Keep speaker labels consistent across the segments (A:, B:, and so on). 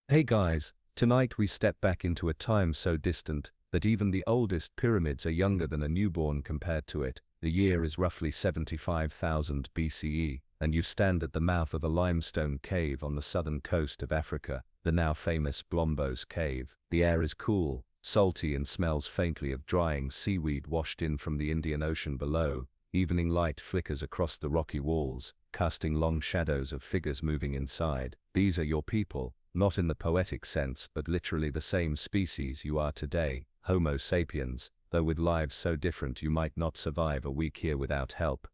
A: Hey guys, tonight we step back into a time so distant that even the oldest pyramids are younger than a newborn compared to it. The year is roughly 75,000 BCE, and you stand at the mouth of a limestone cave on the southern coast of Africa, the now famous Blombos Cave. The air is cool, salty and smells faintly of drying seaweed washed in from the Indian Ocean below. Evening light flickers across the rocky walls, casting long shadows of figures moving inside. These are your people. Not in the poetic sense, but literally the same species you are today, Homo sapiens, though with lives so different you might not survive a week here without help.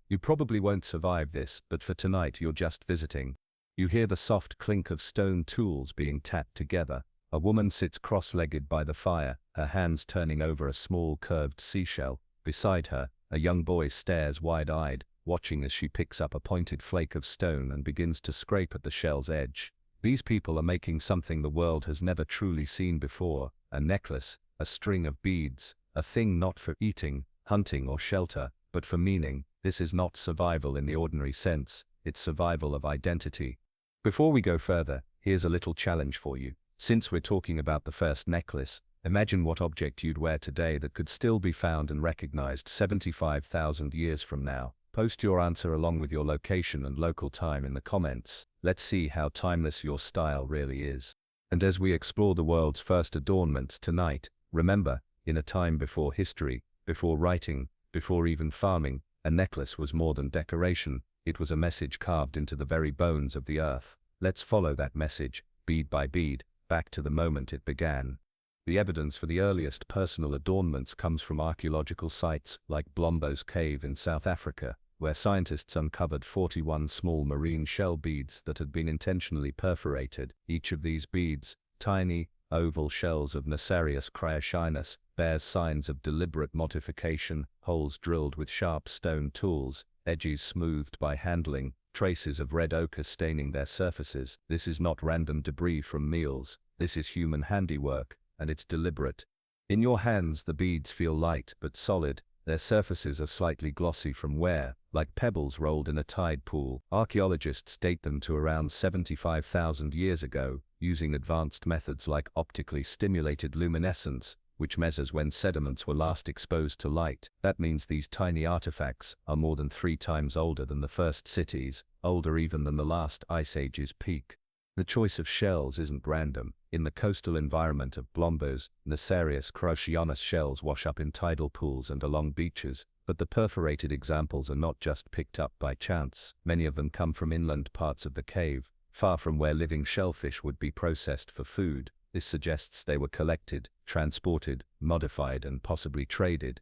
A: You probably won't survive this, but for tonight you're just visiting. You hear the soft clink of stone tools being tapped together. A woman sits cross-legged by the fire, her hands turning over a small curved seashell. Beside her, a young boy stares wide-eyed, watching as she picks up a pointed flake of stone and begins to scrape at the shell's edge. These people are making something the world has never truly seen before, a necklace, a string of beads, a thing not for eating, hunting or shelter, but for meaning. This is not survival in the ordinary sense, it's survival of identity. Before we go further, here's a little challenge for you. Since we're talking about the first necklace, imagine what object you'd wear today that could still be found and recognized 75,000 years from now. Post your answer along with your location and local time in the comments. Let's see how timeless your style really is. And as we explore the world's first adornments tonight, remember, in a time before history, before writing, before even farming, a necklace was more than decoration, it was a message carved into the very bones of the earth. Let's follow that message, bead by bead, back to the moment it began. The evidence for the earliest personal adornments comes from archaeological sites like Blombos Cave in South Africa, where scientists uncovered 41 small marine shell beads that had been intentionally perforated. Each of these beads, tiny, oval shells of Nacarius cryochinus, bears signs of deliberate modification, holes drilled with sharp stone tools, edges smoothed by handling, traces of red ochre staining their surfaces. This is not random debris from meals, this is human handiwork, and it's deliberate. In your hands the beads feel light but solid, their surfaces are slightly glossy from wear, like pebbles rolled in a tide pool. Archaeologists date them to around 75,000 years ago, using advanced methods like optically stimulated luminescence, which measures when sediments were last exposed to light. That means these tiny artifacts are more than 3 times older than the first cities, older even than the last ice age's peak. The choice of shells isn't random. In the coastal environment of Blombos, Nacarius cryochinus shells wash up in tidal pools and along beaches, but the perforated examples are not just picked up by chance. Many of them come from inland parts of the cave, far from where living shellfish would be processed for food. This suggests they were collected, transported, modified and possibly traded.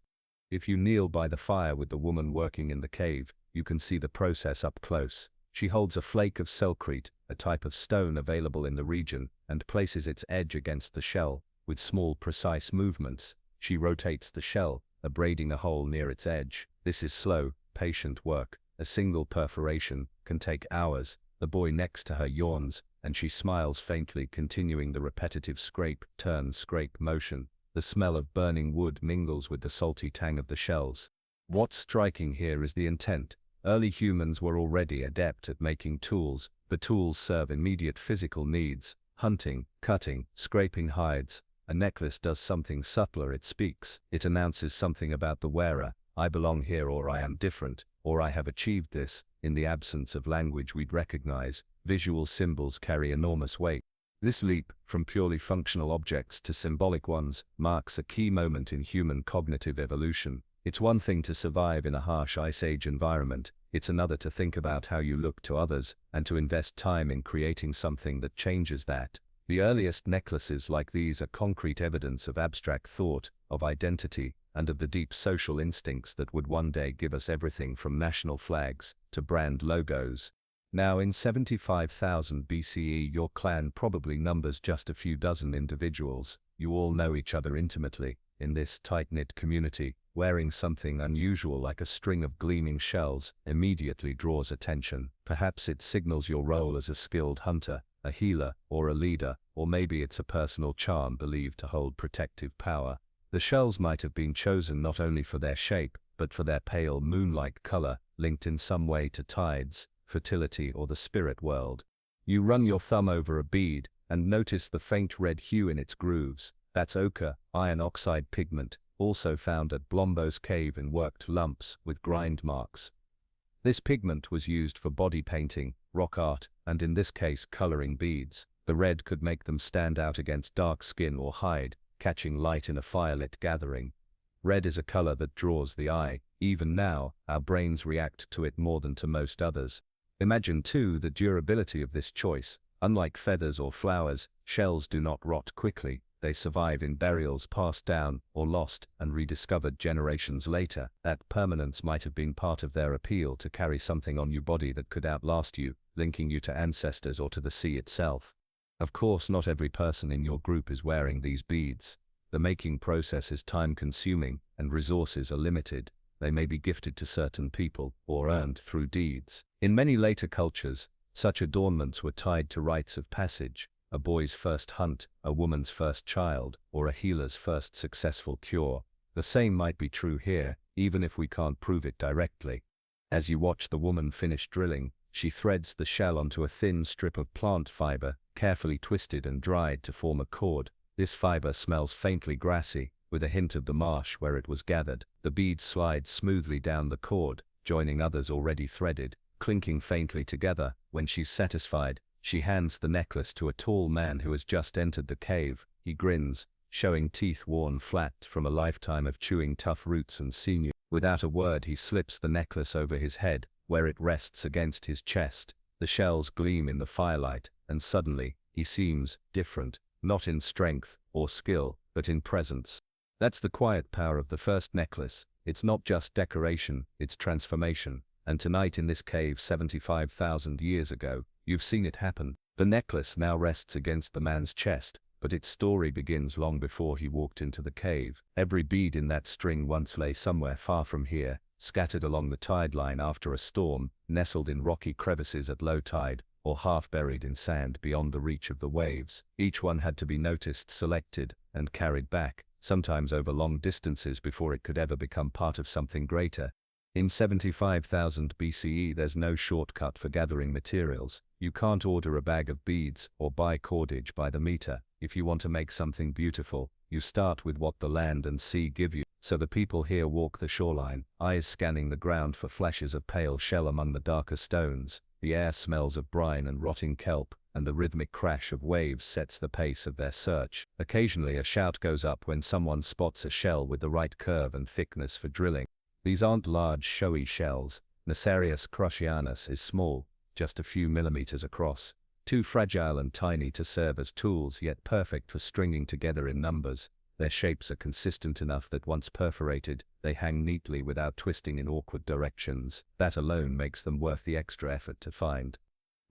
A: If you kneel by the fire with the woman working in the cave, you can see the process up close. She holds a flake of selkrete, a type of stone available in the region, and places its edge against the shell. With small precise movements, she rotates the shell, abrading a hole near its edge. This is slow, patient work. A single perforation can take hours. The boy next to her yawns, and she smiles faintly, continuing the repetitive scrape, turn, scrape motion. The smell of burning wood mingles with the salty tang of the shells. What's striking here is the intent. Early humans were already adept at making tools. The tools serve immediate physical needs: hunting, cutting, scraping hides. A necklace does something subtler. It speaks. It announces something about the wearer. I belong here, or I am different, or I have achieved this. In the absence of language we'd recognize, visual symbols carry enormous weight. This leap, from purely functional objects to symbolic ones, marks a key moment in human cognitive evolution. It's one thing to survive in a harsh Ice Age environment, it's another to think about how you look to others, and to invest time in creating something that changes that. The earliest necklaces like these are concrete evidence of abstract thought, of identity, and of the deep social instincts that would one day give us everything from national flags to brand logos. Now in 75,000 BCE your clan probably numbers just a few dozen individuals. You all know each other intimately. In this tight-knit community, wearing something unusual like a string of gleaming shells immediately draws attention. Perhaps it signals your role as a skilled hunter, a healer, or a leader, or maybe it's a personal charm believed to hold protective power. The shells might have been chosen not only for their shape, but for their pale moon-like color, linked in some way to tides, fertility, or the spirit world. You run your thumb over a bead, and notice the faint red hue in its grooves. That's ochre, iron oxide pigment, also found at Blombos Cave in worked lumps with grind marks. This pigment was used for body painting, rock art, and in this case coloring beads. The red could make them stand out against dark skin or hide, catching light in a firelit gathering. Red is a color that draws the eye. Even now, our brains react to it more than to most others. Imagine too the durability of this choice. Unlike feathers or flowers, shells do not rot quickly. They survive in burials passed down or lost and rediscovered generations later. That permanence might have been part of their appeal, to carry something on your body that could outlast you, linking you to ancestors or to the sea itself. Of course, not every person in your group is wearing these beads. The making process is time-consuming, and resources are limited. They may be gifted to certain people, or earned through deeds. In many later cultures, such adornments were tied to rites of passage: a boy's first hunt, a woman's first child, or a healer's first successful cure. The same might be true here, even if we can't prove it directly. As you watch the woman finish drilling, she threads the shell onto a thin strip of plant fiber, carefully twisted and dried to form a cord. This fiber smells faintly grassy, with a hint of the marsh where it was gathered. The bead slides smoothly down the cord, joining others already threaded, clinking faintly together. When she's satisfied, she hands the necklace to a tall man who has just entered the cave. He grins, showing teeth worn flat from a lifetime of chewing tough roots and sinew. Without a word, he slips the necklace over his head, where it rests against his chest. The shells gleam in the firelight, and suddenly, he seems different, not in strength or skill, but in presence. That's the quiet power of the first necklace. It's not just decoration, it's transformation. And tonight in this cave 75,000 years ago, you've seen it happen. The necklace now rests against the man's chest, but its story begins long before he walked into the cave. Every bead in that string once lay somewhere far from here, scattered along the tide line after a storm, nestled in rocky crevices at low tide, or half buried in sand beyond the reach of the waves. Each one had to be noticed, selected, and carried back, sometimes over long distances before it could ever become part of something greater. In 75,000 BCE, there's no shortcut for gathering materials. You can't order a bag of beads or buy cordage by the meter. If you want to make something beautiful, you start with what the land and sea give you. So the people here walk the shoreline, eyes scanning the ground for flashes of pale shell among the darker stones. The air smells of brine and rotting kelp, and the rhythmic crash of waves sets the pace of their search. Occasionally a shout goes up when someone spots a shell with the right curve and thickness for drilling. These aren't large, showy shells. Necarius crucianus is small, just a few millimeters across, too fragile and tiny to serve as tools, yet perfect for stringing together in numbers. Their shapes are consistent enough that once perforated, they hang neatly without twisting in awkward directions. That alone makes them worth the extra effort to find.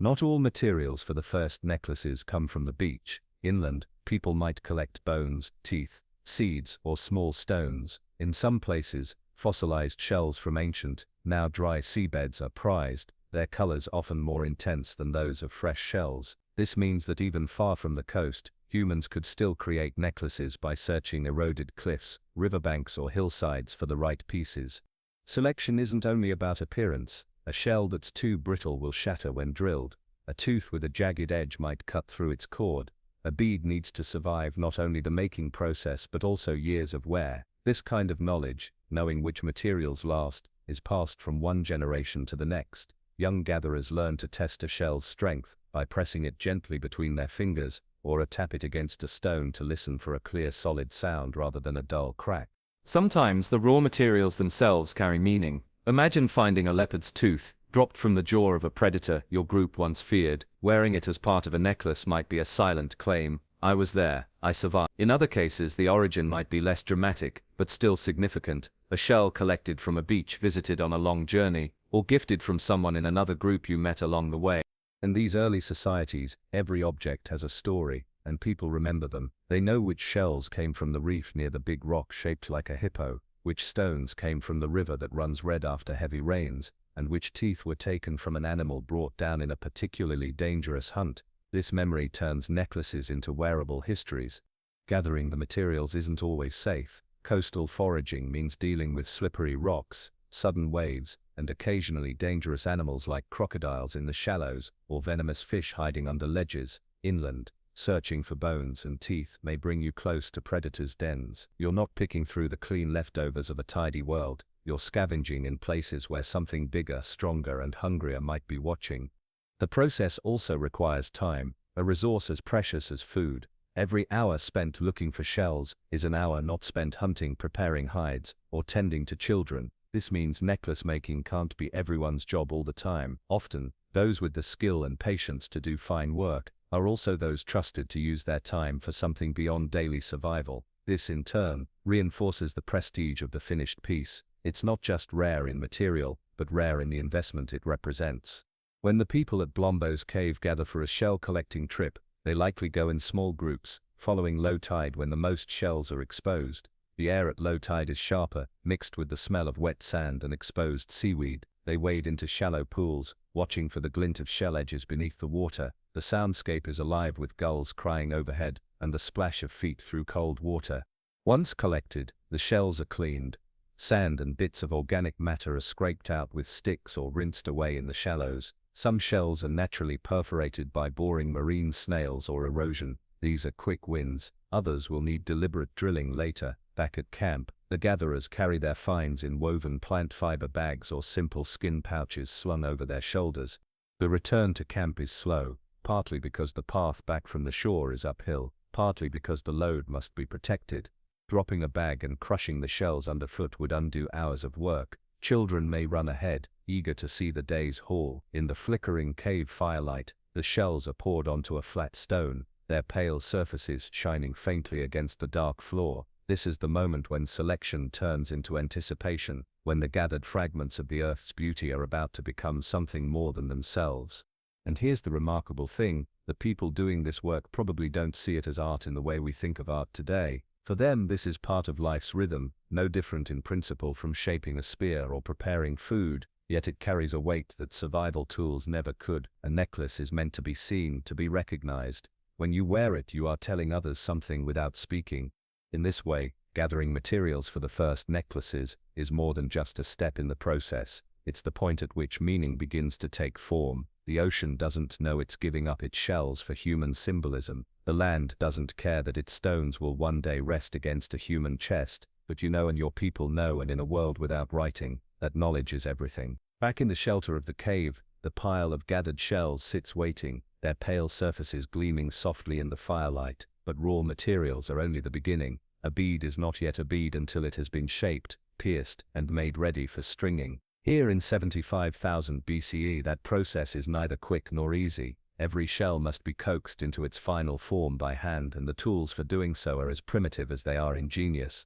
A: Not all materials for the first necklaces come from the beach. Inland, people might collect bones, teeth, seeds, or small stones. In some places, fossilized shells from ancient, now dry seabeds are prized, their colors often more intense than those of fresh shells. This means that even far from the coast, humans could still create necklaces by searching eroded cliffs, riverbanks, or hillsides for the right pieces. Selection isn't only about appearance. A shell that's too brittle will shatter when drilled. A tooth with a jagged edge might cut through its cord. A bead needs to survive not only the making process but also years of wear. This kind of knowledge, knowing which materials last, is passed from one generation to the next. Young gatherers learn to test a shell's strength by pressing it gently between their fingers, or tap it against a stone to listen for a clear, solid sound rather than a dull crack.
B: Sometimes the raw materials themselves carry meaning. Imagine finding a leopard's tooth, dropped from the jaw of a predator your group once feared. Wearing it as part of a necklace might be a silent claim: I was there, I survived. In other cases, the origin might be less dramatic, but still significant. A shell collected from a beach visited on a long journey, or gifted from someone in another group you met along the way.
A: In these early societies, every object has a story, and people remember them. They know which shells came from the reef near the big rock shaped like a hippo, which stones came from the river that runs red after heavy rains, and which teeth were taken from an animal brought down in a particularly dangerous hunt. This memory turns necklaces into wearable histories. Gathering the materials isn't always safe. Coastal foraging means dealing with slippery rocks, sudden waves, and occasionally dangerous animals like crocodiles in the shallows, or venomous fish hiding under ledges. Inland, searching for bones and teeth may bring you close to predators' dens. You're not picking through the clean leftovers of a tidy world, you're scavenging in places where something bigger, stronger and hungrier might be watching. The process also requires time, a resource as precious as food. Every hour spent looking for shells is an hour not spent hunting, preparing hides, or tending to children. This means necklace making can't be everyone's job all the time. Often, those with the skill and patience to do fine work are also those trusted to use their time for something beyond daily survival. This in turn reinforces the prestige of the finished piece. It's not just rare in material, but rare in the investment it represents. When the people at Blombo's cave gather for a shell collecting trip, they likely go in small groups, following low tide when the most shells are exposed. The air at low tide is sharper, mixed with the smell of wet sand and exposed seaweed. They wade into shallow pools, watching for the glint of shell edges beneath the water. The soundscape is alive with gulls crying overhead and the splash of feet through cold water. Once collected, the shells are cleaned. Sand and bits of organic matter are scraped out with sticks or rinsed away in the shallows. Some shells are naturally perforated by boring marine snails or erosion. These are quick wins. Others will need deliberate drilling later. Back at camp, the gatherers carry their finds in woven plant fiber bags or simple skin pouches slung over their shoulders. The return to camp is slow, partly because the path back from the shore is uphill, partly because the load must be protected. Dropping a bag and crushing the shells underfoot would undo hours of work. Children may run ahead, eager to see the day's haul. In the flickering cave firelight, the shells are poured onto a flat stone, their pale surfaces shining faintly against the dark floor. This is the moment when selection turns into anticipation, when the gathered fragments of the earth's beauty are about to become something more than themselves. And here's the remarkable thing, the people doing this work probably don't see it as art in the way we think of art today. For them, this is part of life's rhythm, no different in principle from shaping a spear or preparing food, yet it carries a weight that survival tools never could. A necklace is meant to be seen, to be recognized. When you wear it, you are telling others something without speaking. In this way, gathering materials for the first necklaces is more than just a step in the process. It's the point at which meaning begins to take form. The ocean doesn't know it's giving up its shells for human symbolism. The land doesn't care that its stones will one day rest against a human chest, but you know and your people know, and in a world without writing, that knowledge is everything. Back in the shelter of the cave, the pile of gathered shells sits waiting, their pale surfaces gleaming softly in the firelight. But raw materials are only the beginning. A bead is not yet a bead until it has been shaped, pierced, and made ready for stringing. Here in 75,000 BCE, that process is neither quick nor easy. Every shell must be coaxed into its final form by hand, and the tools for doing so are as primitive as they are ingenious.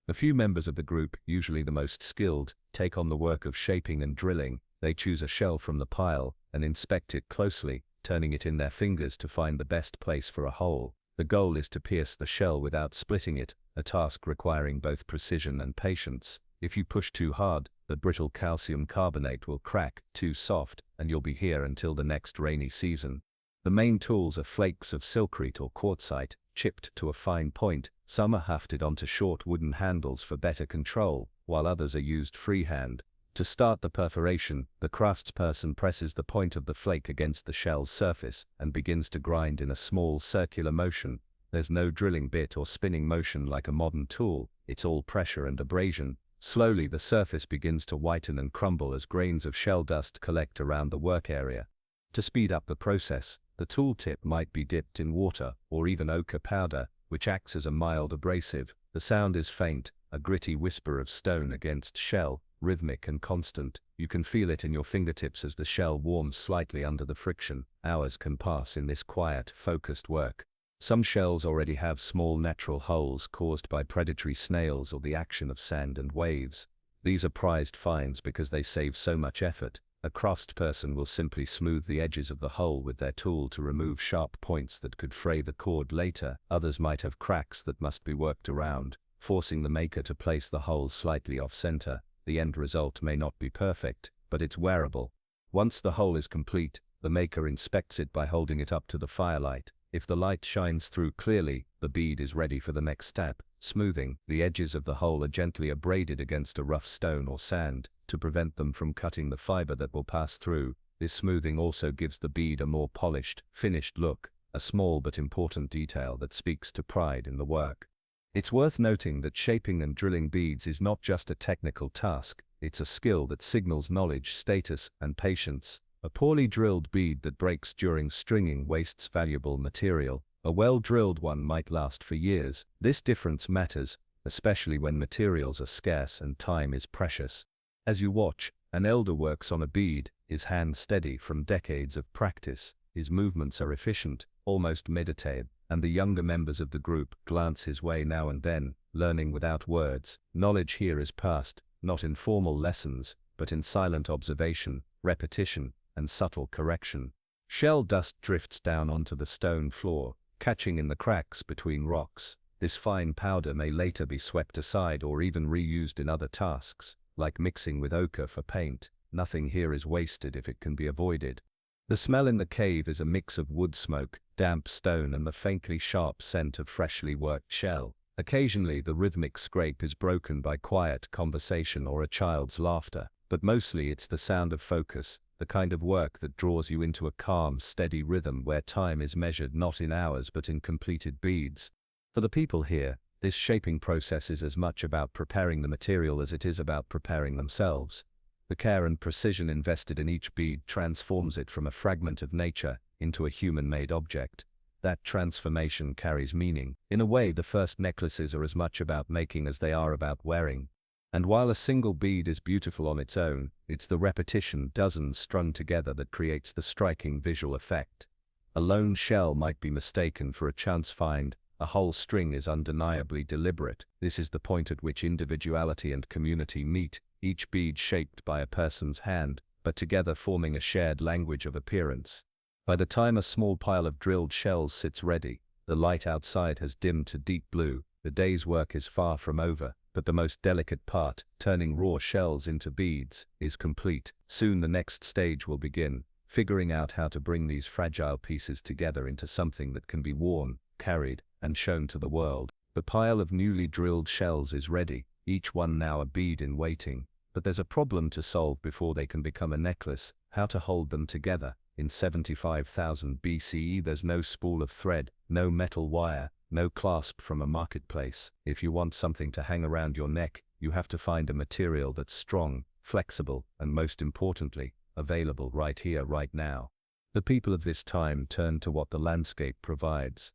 A: A few members of the group, usually the most skilled, take on the work of shaping and drilling. They choose a shell from the pile and inspect it closely, turning it in their fingers to find the best place for a hole. The goal is to pierce the shell without splitting it, a task requiring both precision and patience. If you push too hard, the brittle calcium carbonate will crack. Too soft, and you'll be here until the next rainy season. The main tools are flakes of silkrete or quartzite, chipped to a fine point. Some are hafted onto short wooden handles for better control, while others are used freehand. To start the perforation, the craftsperson presses the point of the flake against the shell's surface and begins to grind in a small circular motion. There's no drilling bit or spinning motion like a modern tool, it's all pressure and abrasion. Slowly the surface begins to whiten and crumble as grains of shell dust collect around the work area. To speed up the process, the tool tip might be dipped in water or even ochre powder, which acts as a mild abrasive. The sound is faint, a gritty whisper of stone against shell, rhythmic and constant. You can feel it in your fingertips as the shell warms slightly under the friction. Hours can pass in this quiet, focused work. Some shells already have small natural holes caused by predatory snails or the action of sand and waves. These are prized finds because they save so much effort. A craftsperson will simply smooth the edges of the hole with their tool to remove sharp points that could fray the cord later. Others might have cracks that must be worked around, forcing the maker to place the hole slightly off-center. The end result may not be perfect, but it's wearable. Once the hole is complete, the maker inspects it by holding it up to the firelight. If the light shines through clearly, the bead is ready for the next step, smoothing. The edges of the hole are gently abraded against a rough stone or sand, to prevent them from cutting the fiber that will pass through. This smoothing also gives the bead a more polished, finished look. a small but important detail that speaks to pride in the work. It's worth noting that shaping and drilling beads is not just a technical task, it's a skill that signals knowledge, status, and patience. A poorly drilled bead that breaks during stringing wastes valuable material. A well-drilled one might last for years. This difference matters, especially when materials are scarce and time is precious. As you watch, an elder works on a bead, his hand steady from decades of practice, his movements are efficient, almost meditative, and the younger members of the group glance his way now and then, learning without words. Knowledge here is passed, not in formal lessons, but in silent observation, repetition, and subtle correction. Shell dust drifts down onto the stone floor, catching in the cracks between rocks. This fine powder may later be swept aside or even reused in other tasks, like mixing with ochre for paint. Nothing here is wasted if it can be avoided. The smell in the cave is a mix of wood smoke, damp stone, and the faintly sharp scent of freshly worked shell. Occasionally the rhythmic scrape is broken by quiet conversation or a child's laughter, but mostly it's the sound of focus, the kind of work that draws you into a calm, steady rhythm where time is measured not in hours but in completed beads. For the people here, this shaping process is as much about preparing the material as it is about preparing themselves. The care and precision invested in each bead transforms it from a fragment of nature into a human-made object. That transformation carries meaning. In a way, the first necklaces are as much about making as they are about wearing. And while a single bead is beautiful on its own, it's the repetition, dozens strung together, that creates the striking visual effect. A lone shell might be mistaken for a chance find. A whole string is undeniably deliberate. This is the point at which individuality and community meet, each bead shaped by a person's hand, but together forming a shared language of appearance. By the time a small pile of drilled shells sits ready, the light outside has dimmed to deep blue. The day's work is far from over, but the most delicate part, turning raw shells into beads, is complete. Soon the next stage will begin, figuring out how to bring these fragile pieces together into something that can be worn, carried, and shown to the world. The pile of newly drilled shells is ready, each one now a bead in waiting. But there's a problem to solve before they can become a necklace: how to hold them together. In 75,000 BCE there's no spool of thread, no metal wire, no clasp from a marketplace. If you want something to hang around your neck, you have to find a material that's strong, flexible, and most importantly, available right here, right now. The people of this time turn to what the landscape provides.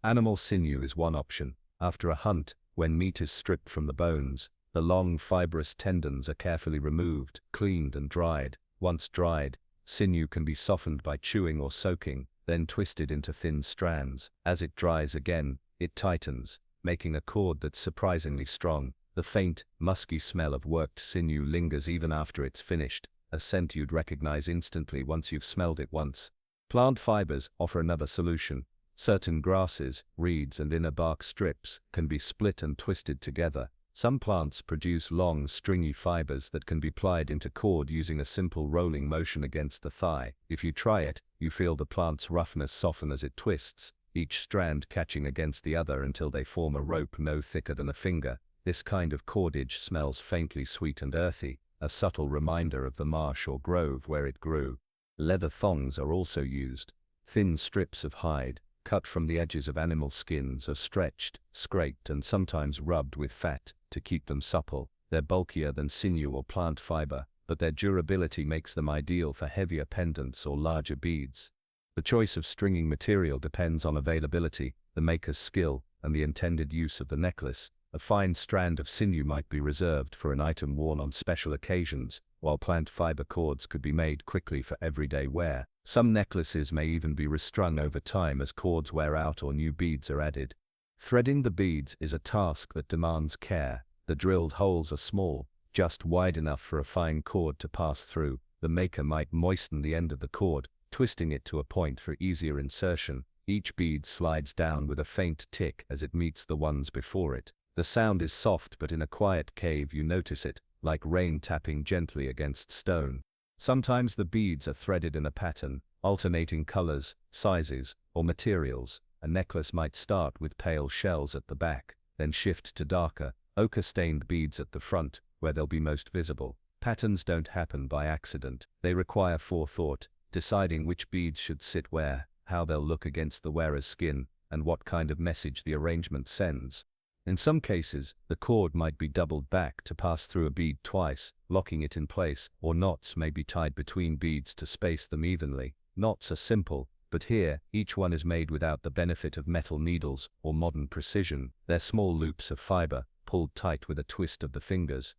A: Animal sinew is one option. After a hunt, when meat is stripped from the bones, the long fibrous tendons are carefully removed, cleaned and dried. Once dried, sinew can be softened by chewing or soaking, then twisted into thin strands. As it dries again, it tightens, making a cord that's surprisingly strong. The faint, musky smell of worked sinew lingers even after it's finished, a scent you'd recognize instantly once you've smelled it once. Plant fibers offer another solution. Certain grasses, reeds, and inner bark strips can be split and twisted together. Some plants produce long, stringy fibers that can be plied into cord using a simple rolling motion against the thigh. If you try it, you feel the plant's roughness soften as it twists, each strand catching against the other until they form a rope no thicker than a finger. This kind of cordage smells faintly sweet and earthy, a subtle reminder of the marsh or grove where it grew. Leather thongs are also used. Thin strips of hide, cut from the edges of animal skins, are stretched, scraped, and sometimes rubbed with fat to keep them supple. They're bulkier than sinew or plant fiber, but their durability makes them ideal for heavier pendants or larger beads. The choice of stringing material depends on availability, the maker's skill, and the intended use of the necklace. A fine strand of sinew might be reserved for an item worn on special occasions, while plant fiber cords could be made quickly for everyday wear. Some necklaces may even be restrung over time as cords wear out or new beads are added. Threading the beads is a task that demands care. The drilled holes are small, just wide enough for a fine cord to pass through. The maker might moisten the end of the cord, twisting it to a point for easier insertion. Each bead slides down with a faint tick as it meets the ones before it. The sound is soft, but in a quiet cave you notice it, like rain tapping gently against stone. Sometimes the beads are threaded in a pattern, alternating colors, sizes, or materials. A necklace might start with pale shells at the back, then shift to darker, ochre-stained beads at the front, where they'll be most visible. Patterns don't happen by accident. They require forethought, deciding which beads should sit where, how they'll look against the wearer's skin, and what kind of message the arrangement sends. In some cases, the cord might be doubled back to pass through a bead twice, locking it in place, or knots may be tied between beads to space them evenly. Knots are simple, but here, each one is made without the benefit of metal needles or modern precision. They're small loops of fiber, pulled tight with a twist of the fingers.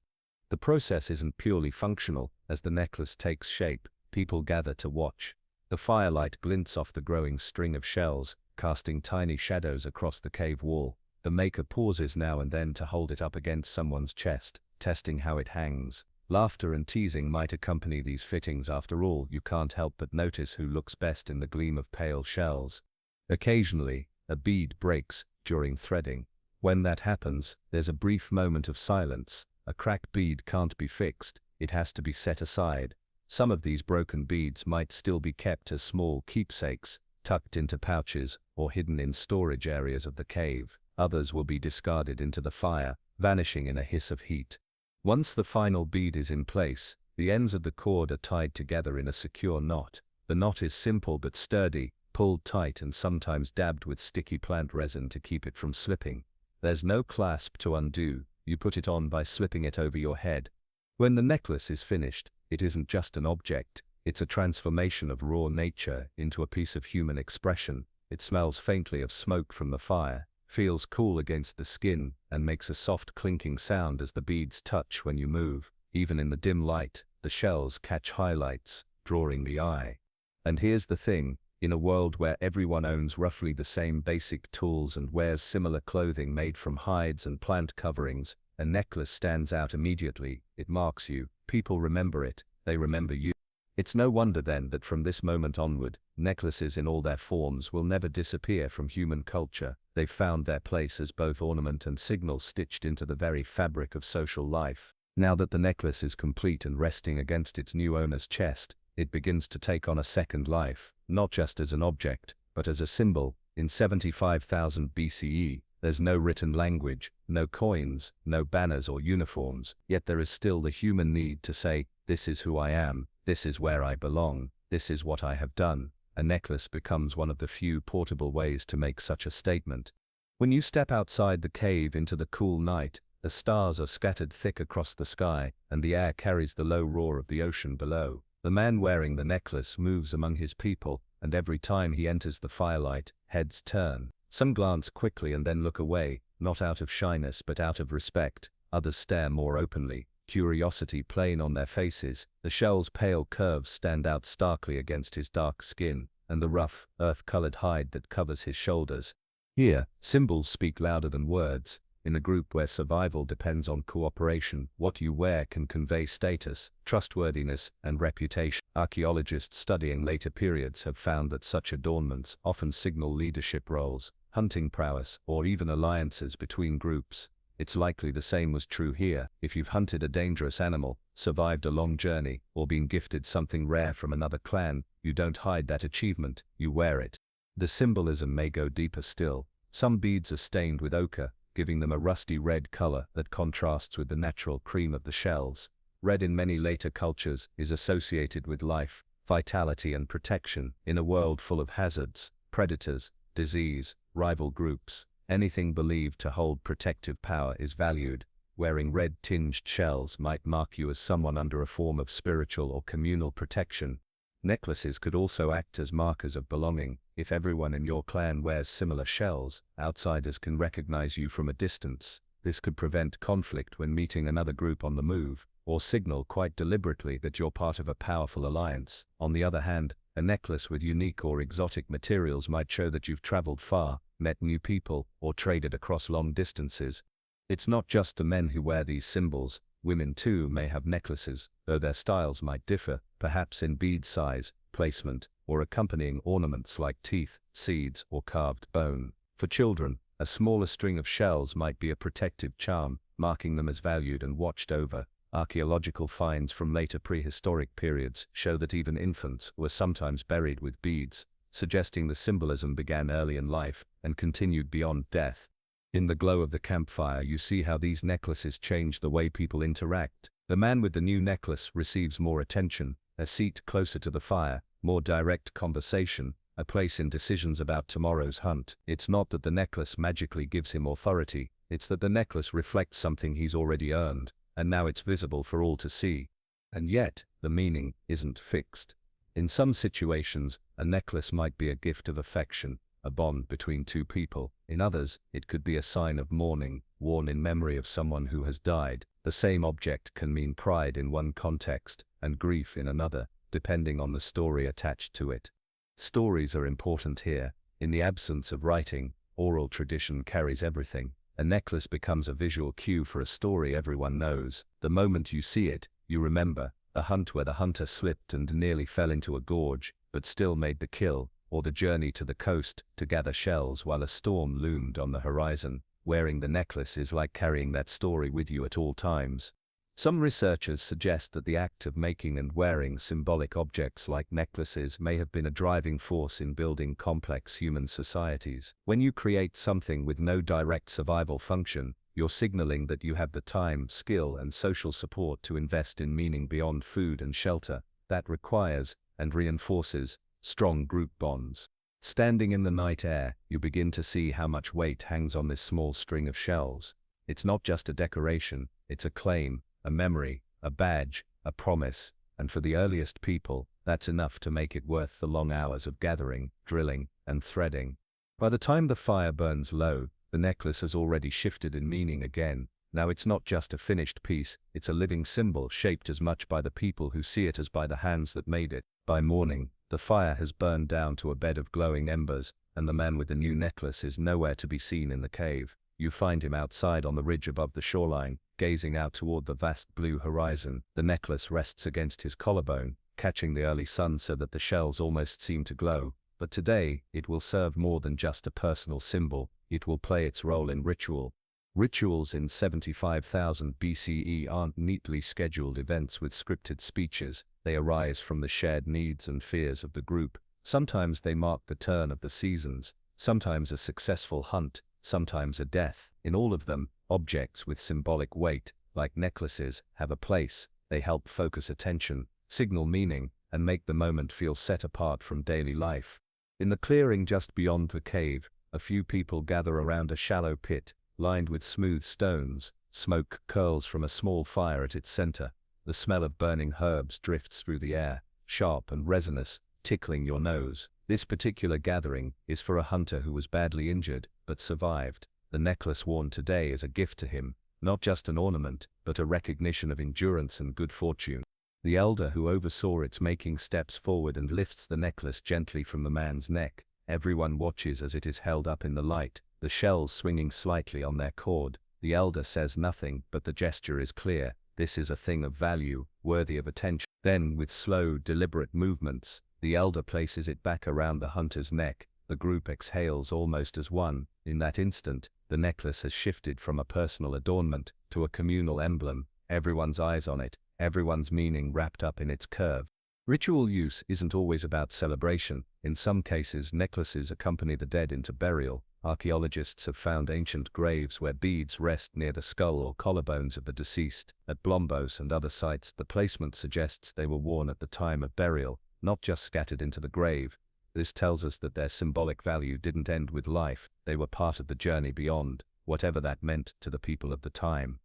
A: The process isn't purely functional. As the necklace takes shape, people gather to watch. The firelight glints off the growing string of shells, casting tiny shadows across the cave wall. The maker pauses now and then to hold it up against someone's chest, testing how it hangs. Laughter and teasing might accompany these fittings. After all, you can't help but notice who looks best in the gleam of pale shells. Occasionally, a bead breaks during threading. When that happens, there's a brief moment of silence. A cracked bead can't be fixed, it has to be set aside. Some of these broken beads might still be kept as small keepsakes, tucked into pouches, or hidden in storage areas of the cave. Others will be discarded into the fire, vanishing in a hiss of heat. Once the final bead is in place, the ends of the cord are tied together in a secure knot. The knot is simple but sturdy, pulled tight and sometimes dabbed with sticky plant resin to keep it from slipping. There's no clasp to undo, you put it on by slipping it over your head. When the necklace is finished, it isn't just an object, it's a transformation of raw nature into a piece of human expression. It smells faintly of smoke from the fire, feels cool against the skin, and makes a soft clinking sound as the beads touch when you move. Even in the dim light, the shells catch highlights, drawing the eye. And here's the thing, in a world where everyone owns roughly the same basic tools and wears similar clothing made from hides and plant coverings, a necklace stands out immediately. It marks you, people remember it, they remember you. It's no wonder then that from this moment onward, necklaces in all their forms will never disappear from human culture. They've found their place as both ornament and signal stitched into the very fabric of social life. Now that the necklace is complete and resting against its new owner's chest, it begins to take on a second life, not just as an object, but as a symbol. In 75,000 BCE, there's no written language, no coins, no banners or uniforms, yet there is still the human need to say, "This is who I am, this is where I belong, this is what I have done." A necklace becomes one of the few portable ways to make such a statement. When you step outside the cave into the cool night, the stars are scattered thick across the sky, and the air carries the low roar of the ocean below. The man wearing the necklace moves among his people, and every time he enters the firelight, heads turn. Some glance quickly and then look away, not out of shyness but out of respect. Others stare more openly, curiosity plain on their faces. The shell's pale curves stand out starkly against his dark skin, and the rough, earth-colored hide that covers his shoulders. Here, symbols speak louder than words. In a group where survival depends on cooperation, what you wear can convey status, trustworthiness, and reputation. Archaeologists studying later periods have found that such adornments often signal leadership roles, hunting prowess, or even alliances between groups. It's likely the same was true here. If you've hunted a dangerous animal, survived a long journey, or been gifted something rare from another clan, you don't hide that achievement, you wear it. The symbolism may go deeper still. Some beads are stained with ochre, giving them a rusty red color that contrasts with the natural cream of the shells. Red in many later cultures is associated with life, vitality and protection. In a world full of hazards, predators, disease, rival groups, anything believed to hold protective power is valued. Wearing red-tinged shells might mark you as someone under a form of spiritual or communal protection. Necklaces could also act as markers of belonging. If everyone in your clan wears similar shells, outsiders can recognize you from a distance. This could prevent conflict when meeting another group on the move, or signal quite deliberately that you're part of a powerful alliance. On the other hand, a necklace with unique or exotic materials might show that you've traveled far, met new people, or traded across long distances. It's not just the men who wear these symbols. Women too may have necklaces, though their styles might differ, perhaps in bead size, placement, or accompanying ornaments like teeth, seeds, or carved bone. For children, a smaller string of shells might be a protective charm, marking them as valued and watched over. Archaeological finds from later prehistoric periods show that even infants were sometimes buried with beads, suggesting the symbolism began early in life and continued beyond death. In the glow of the campfire, you see how these necklaces change the way people interact. The man with the new necklace receives more attention, a seat closer to the fire, more direct conversation, a place in decisions about tomorrow's hunt. It's not that the necklace magically gives him authority, it's that the necklace reflects something he's already earned, and now it's visible for all to see. And yet, the meaning isn't fixed. In some situations, a necklace might be a gift of affection, a bond between two people. In others, it could be a sign of mourning, worn in memory of someone who has died. The same object can mean pride in one context and grief in another, depending on the story attached to it. Stories are important here. In the absence of writing, oral tradition carries everything. A necklace becomes a visual cue for a story everyone knows. The moment you see it, you remember the hunt where the hunter slipped and nearly fell into a gorge, but still made the kill, or the journey to the coast to gather shells while a storm loomed on the horizon. Wearing the necklace is like carrying that story with you at all times. Some researchers suggest that the act of making and wearing symbolic objects like necklaces may have been a driving force in building complex human societies. When you create something with no direct survival function, you're signaling that you have the time, skill, and social support to invest in meaning beyond food and shelter. That requires, and reinforces, strong group bonds. Standing in the night air, you begin to see how much weight hangs on this small string of shells. It's not just a decoration, it's a claim, a memory, a badge, a promise, and for the earliest people, that's enough to make it worth the long hours of gathering, drilling, and threading. By the time the fire burns low, the necklace has already shifted in meaning again. Now it's not just a finished piece, it's a living symbol shaped as much by the people who see it as by the hands that made it. By morning, the fire has burned down to a bed of glowing embers, and the man with the new necklace is nowhere to be seen in the cave. You find him outside on the ridge above the shoreline, gazing out toward the vast blue horizon. The necklace rests against his collarbone, catching the early sun so that the shells almost seem to glow. But today, it will serve more than just a personal symbol, it will play its role in ritual. Rituals in 75,000 BCE aren't neatly scheduled events with scripted speeches, they arise from the shared needs and fears of the group. Sometimes they mark the turn of the seasons, sometimes a successful hunt, sometimes a death. In all of them, objects with symbolic weight, like necklaces, have a place. They help focus attention, signal meaning, and make the moment feel set apart from daily life. In the clearing just beyond the cave, a few people gather around a shallow pit, lined with smooth stones. Smoke curls from a small fire at its center. The smell of burning herbs drifts through the air, sharp and resinous, tickling your nose. This particular gathering is for a hunter who was badly injured, but survived. The necklace worn today is a gift to him, not just an ornament, but a recognition of endurance and good fortune. The elder who oversaw its making steps forward and lifts the necklace gently from the man's neck. Everyone watches as it is held up in the light, the shells swinging slightly on their cord. The elder says nothing, but the gesture is clear. This is a thing of value, worthy of attention. Then, with slow, deliberate movements, the elder places it back around the hunter's neck. The group exhales almost as one. In that instant, the necklace has shifted from a personal adornment to a communal emblem. Everyone's eyes on it, everyone's meaning wrapped up in its curve. Ritual use isn't always about celebration. In some cases, necklaces accompany the dead into burial. Archaeologists have found ancient graves where beads rest near the skull or collarbones of the deceased. At Blombos and other sites, the placement suggests they were worn at the time of burial, not just scattered into the grave. This tells us that their symbolic value didn't end with life, they were part of the journey beyond, whatever that meant to the people of the time.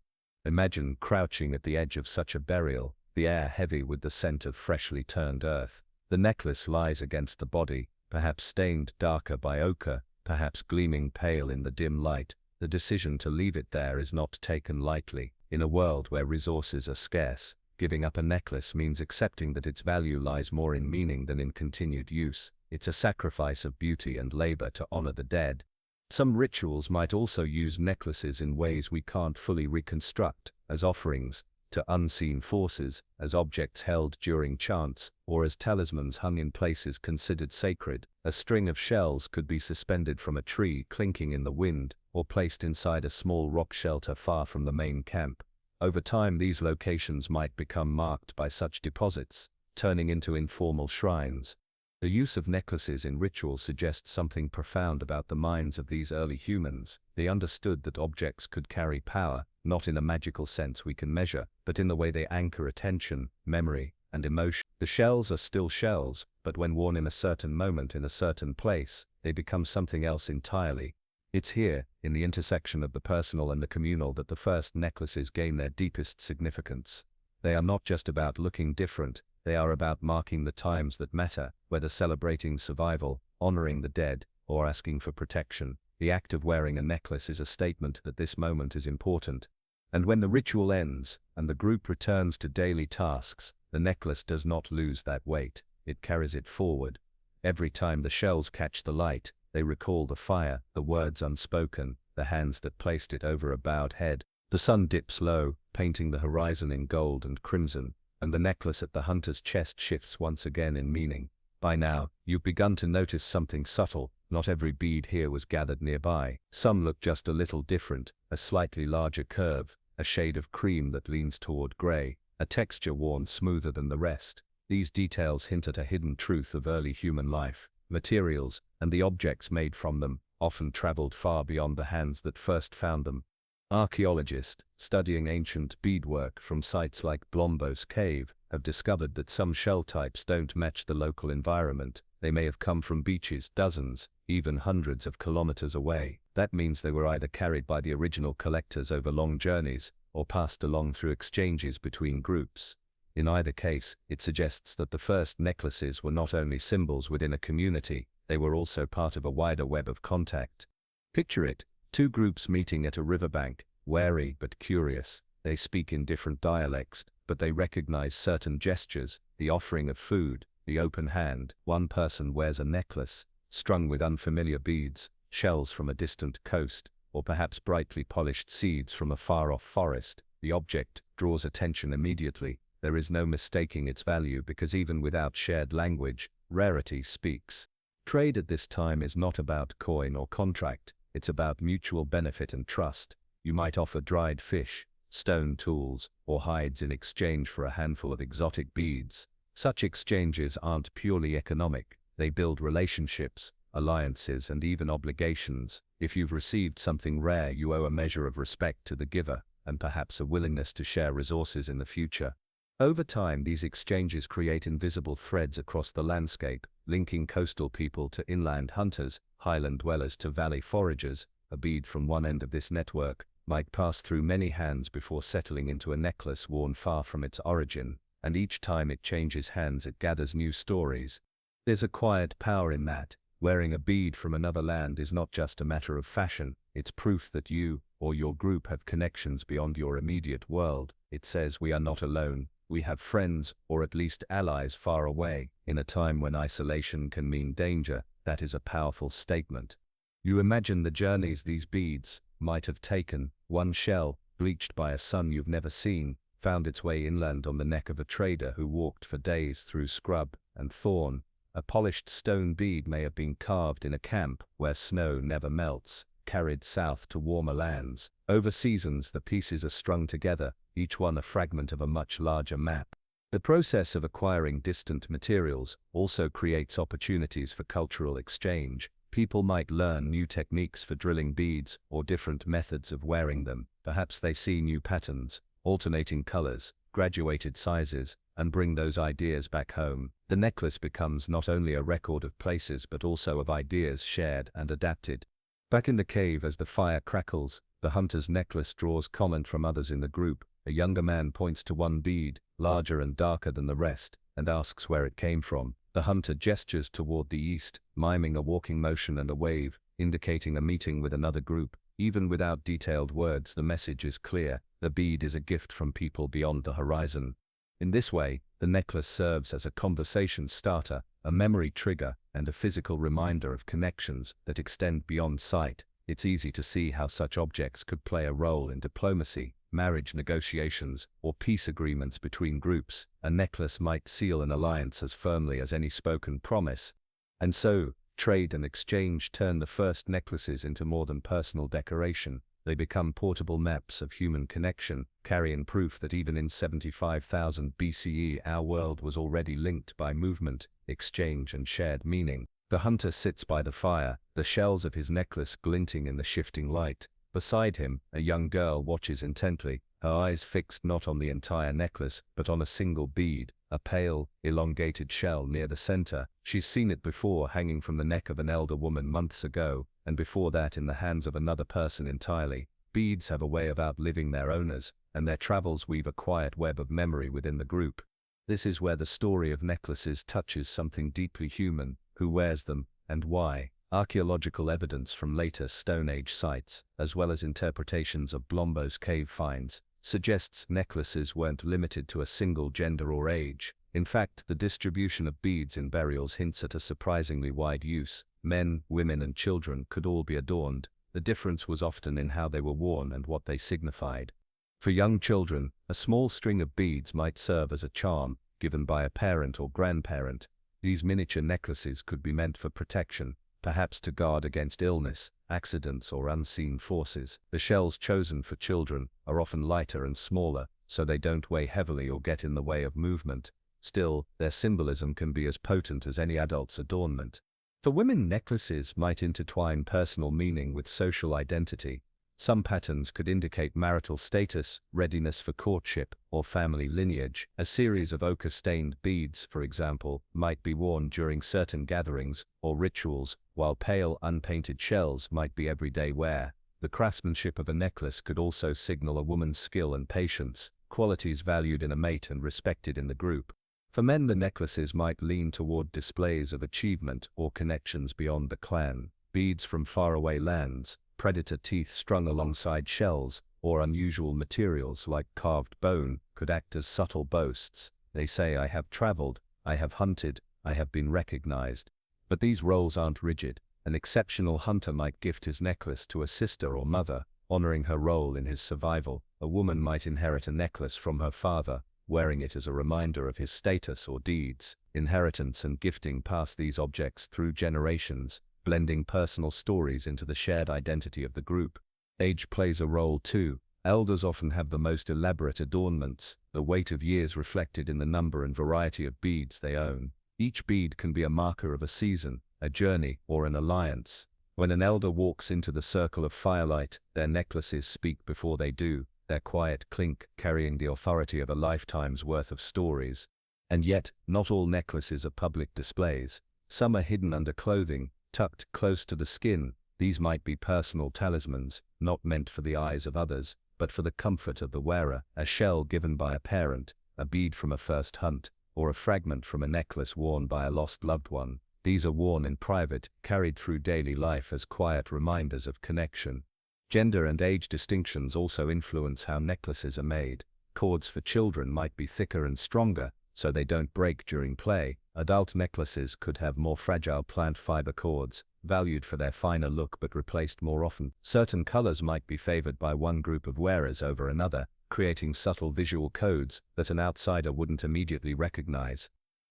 A: Imagine crouching at the edge of such a burial, the air heavy with the scent of freshly turned earth. The necklace lies against the body, perhaps stained darker by ochre, perhaps gleaming pale in the dim light. The decision to leave it there is not taken lightly. In a world where resources are scarce, giving up a necklace means accepting that its value lies more in meaning than in continued use. It's a sacrifice of beauty and labor to honor the dead. Some rituals might also use necklaces in ways we can't fully reconstruct, as offerings to unseen forces, as objects held during chants, or as talismans hung in places considered sacred. A string of shells could be suspended from a tree clinking in the wind, or placed inside a small rock shelter far from the main camp. Over time, these locations might become marked by such deposits, turning into informal shrines. The use of necklaces in ritual suggests something profound about the minds of these early humans. They understood that objects could carry power, not in a magical sense we can measure, but in the way they anchor attention, memory, and emotion. The shells are still shells, but when worn in a certain moment in a certain place, they become something else entirely. It's here, in the intersection of the personal and the communal, that the first necklaces gain their deepest significance. They are not just about looking different, they are about marking the times that matter, whether celebrating survival, honoring the dead, or asking for protection. The act of wearing a necklace is a statement that this moment is important. And when the ritual ends, and the group returns to daily tasks, the necklace does not lose that weight, it carries it forward. Every time the shells catch the light, they recall the fire, the words unspoken, the hands that placed it over a bowed head. The sun dips low, painting the horizon in gold and crimson, and the necklace at the hunter's chest shifts once again in meaning. By now, you've begun to notice something subtle. Not every bead here was gathered nearby. Some look just a little different, a slightly larger curve, a shade of cream that leans toward gray, a texture worn smoother than the rest. These details hint at a hidden truth of early human life. Materials, and the objects made from them, often traveled far beyond the hands that first found them. Archaeologists, studying ancient beadwork from sites like Blombos Cave, have discovered that some shell types don't match the local environment. They may have come from beaches dozens, even hundreds of kilometers away. That means they were either carried by the original collectors over long journeys, or passed along through exchanges between groups. In either case, it suggests that the first necklaces were not only symbols within a community, they were also part of a wider web of contact. Picture it, two groups meeting at a riverbank, wary but curious. They speak in different dialects, but they recognize certain gestures, the offering of food, the open hand. One person wears a necklace, strung with unfamiliar beads, shells from a distant coast, or perhaps brightly polished seeds from a far-off forest. The object draws attention immediately. There is no mistaking its value because even without shared language, rarity speaks. Trade at this time is not about coin or contract, it's about mutual benefit and trust. You might offer dried fish, stone tools, or hides in exchange for a handful of exotic beads. Such exchanges aren't purely economic, they build relationships, alliances, and even obligations. If you've received something rare, you owe a measure of respect to the giver, and perhaps a willingness to share resources in the future. Over time, these exchanges create invisible threads across the landscape, linking coastal people to inland hunters, highland dwellers to valley foragers. A bead from one end of this network might pass through many hands before settling into a necklace worn far from its origin, and each time it changes hands it gathers new stories. There's a quiet power in that. Wearing a bead from another land is not just a matter of fashion, it's proof that you, or your group, have connections beyond your immediate world. It says we are not alone. We have friends, or at least allies, far away. In a time when isolation can mean danger, that is a powerful statement. You imagine the journeys these beads might have taken. One shell, bleached by a sun you've never seen, found its way inland on the neck of a trader who walked for days through scrub and thorn. A polished stone bead may have been carved in a camp where snow never melts, carried south to warmer lands. Over seasons, the pieces are strung together, each one a fragment of a much larger map. The process of acquiring distant materials also creates opportunities for cultural exchange. People might learn new techniques for drilling beads or different methods of wearing them. Perhaps they see new patterns, alternating colors, graduated sizes, and bring those ideas back home. The necklace becomes not only a record of places but also of ideas shared and adapted. Back in the cave, as the fire crackles, the hunter's necklace draws comment from others in the group. A younger man points to one bead, larger and darker than the rest, and asks where it came from. The hunter gestures toward the east, miming a walking motion and a wave, indicating a meeting with another group. Even without detailed words, the message is clear. The bead is a gift from people beyond the horizon. In this way, the necklace serves as a conversation starter, a memory trigger, and a physical reminder of connections that extend beyond sight. It's easy to see how such objects could play a role in diplomacy, marriage negotiations, or peace agreements between groups. A necklace might seal an alliance as firmly as any spoken promise. And so, trade and exchange turn the first necklaces into more than personal decoration. They become portable maps of human connection, carrying proof that even in 75,000 BCE our world was already linked by movement, exchange, and shared meaning. The hunter sits by the fire, the shells of his necklace glinting in the shifting light. Beside him, a young girl watches intently, her eyes fixed not on the entire necklace, but on a single bead. a pale, elongated shell near the center. She's seen it before hanging from the neck of an elder woman months ago, and before that in the hands of another person entirely. Beads have a way of outliving their owners, and their travels weave a quiet web of memory within the group. This is where the story of necklaces touches something deeply human: who wears them, and why. Archaeological evidence from later Stone Age sites, as well as interpretations of Blombos cave finds, suggests necklaces weren't limited to a single gender or age. In fact, the distribution of beads in burials hints at a surprisingly wide use. Men, women, and children could all be adorned. The difference was often in how they were worn and what they signified. For young children, a small string of beads might serve as a charm, given by a parent or grandparent. These miniature necklaces could be meant for protection, perhaps to guard against illness, accidents, or unseen forces. The shells chosen for children are often lighter and smaller, so they don't weigh heavily or get in the way of movement. Still, their symbolism can be as potent as any adult's adornment. For women, necklaces might intertwine personal meaning with social identity. Some patterns could indicate marital status, readiness for courtship, or family lineage. A series of ochre-stained beads, for example, might be worn during certain gatherings or rituals, while pale, unpainted shells might be everyday wear. The craftsmanship of a necklace could also signal a woman's skill and patience, qualities valued in a mate and respected in the group. For men, the necklaces might lean toward displays of achievement or connections beyond the clan. Beads from faraway lands, predator teeth strung alongside shells, or unusual materials like carved bone could act as subtle boasts. They say, "I have traveled, I have hunted, I have been recognized." But these roles aren't rigid. An exceptional hunter might gift his necklace to a sister or mother, honoring her role in his survival. A woman might inherit a necklace from her father, wearing it as a reminder of his status or deeds. Inheritance and gifting pass these objects through generations, blending personal stories into the shared identity of the group. Age plays a role too. Elders often have the most elaborate adornments, the weight of years reflected in the number and variety of beads they own. Each bead can be a marker of a season, a journey, or an alliance. When an elder walks into the circle of firelight, their necklaces speak before they do, their quiet clink carrying the authority of a lifetime's worth of stories. And yet, not all necklaces are public displays. Some are hidden under clothing, tucked close to the skin. These might be personal talismans, not meant for the eyes of others, but for the comfort of the wearer. A shell given by a parent, a bead from a first hunt, or a fragment from a necklace worn by a lost loved one. These are worn in private, carried through daily life as quiet reminders of connection. Gender and age distinctions also influence how necklaces are made. Cords for children might be thicker and stronger, so they don't break during play. Adult necklaces could have more fragile plant fiber cords, valued for their finer look but replaced more often. Certain colors might be favored by one group of wearers over another, creating subtle visual codes that an outsider wouldn't immediately recognize.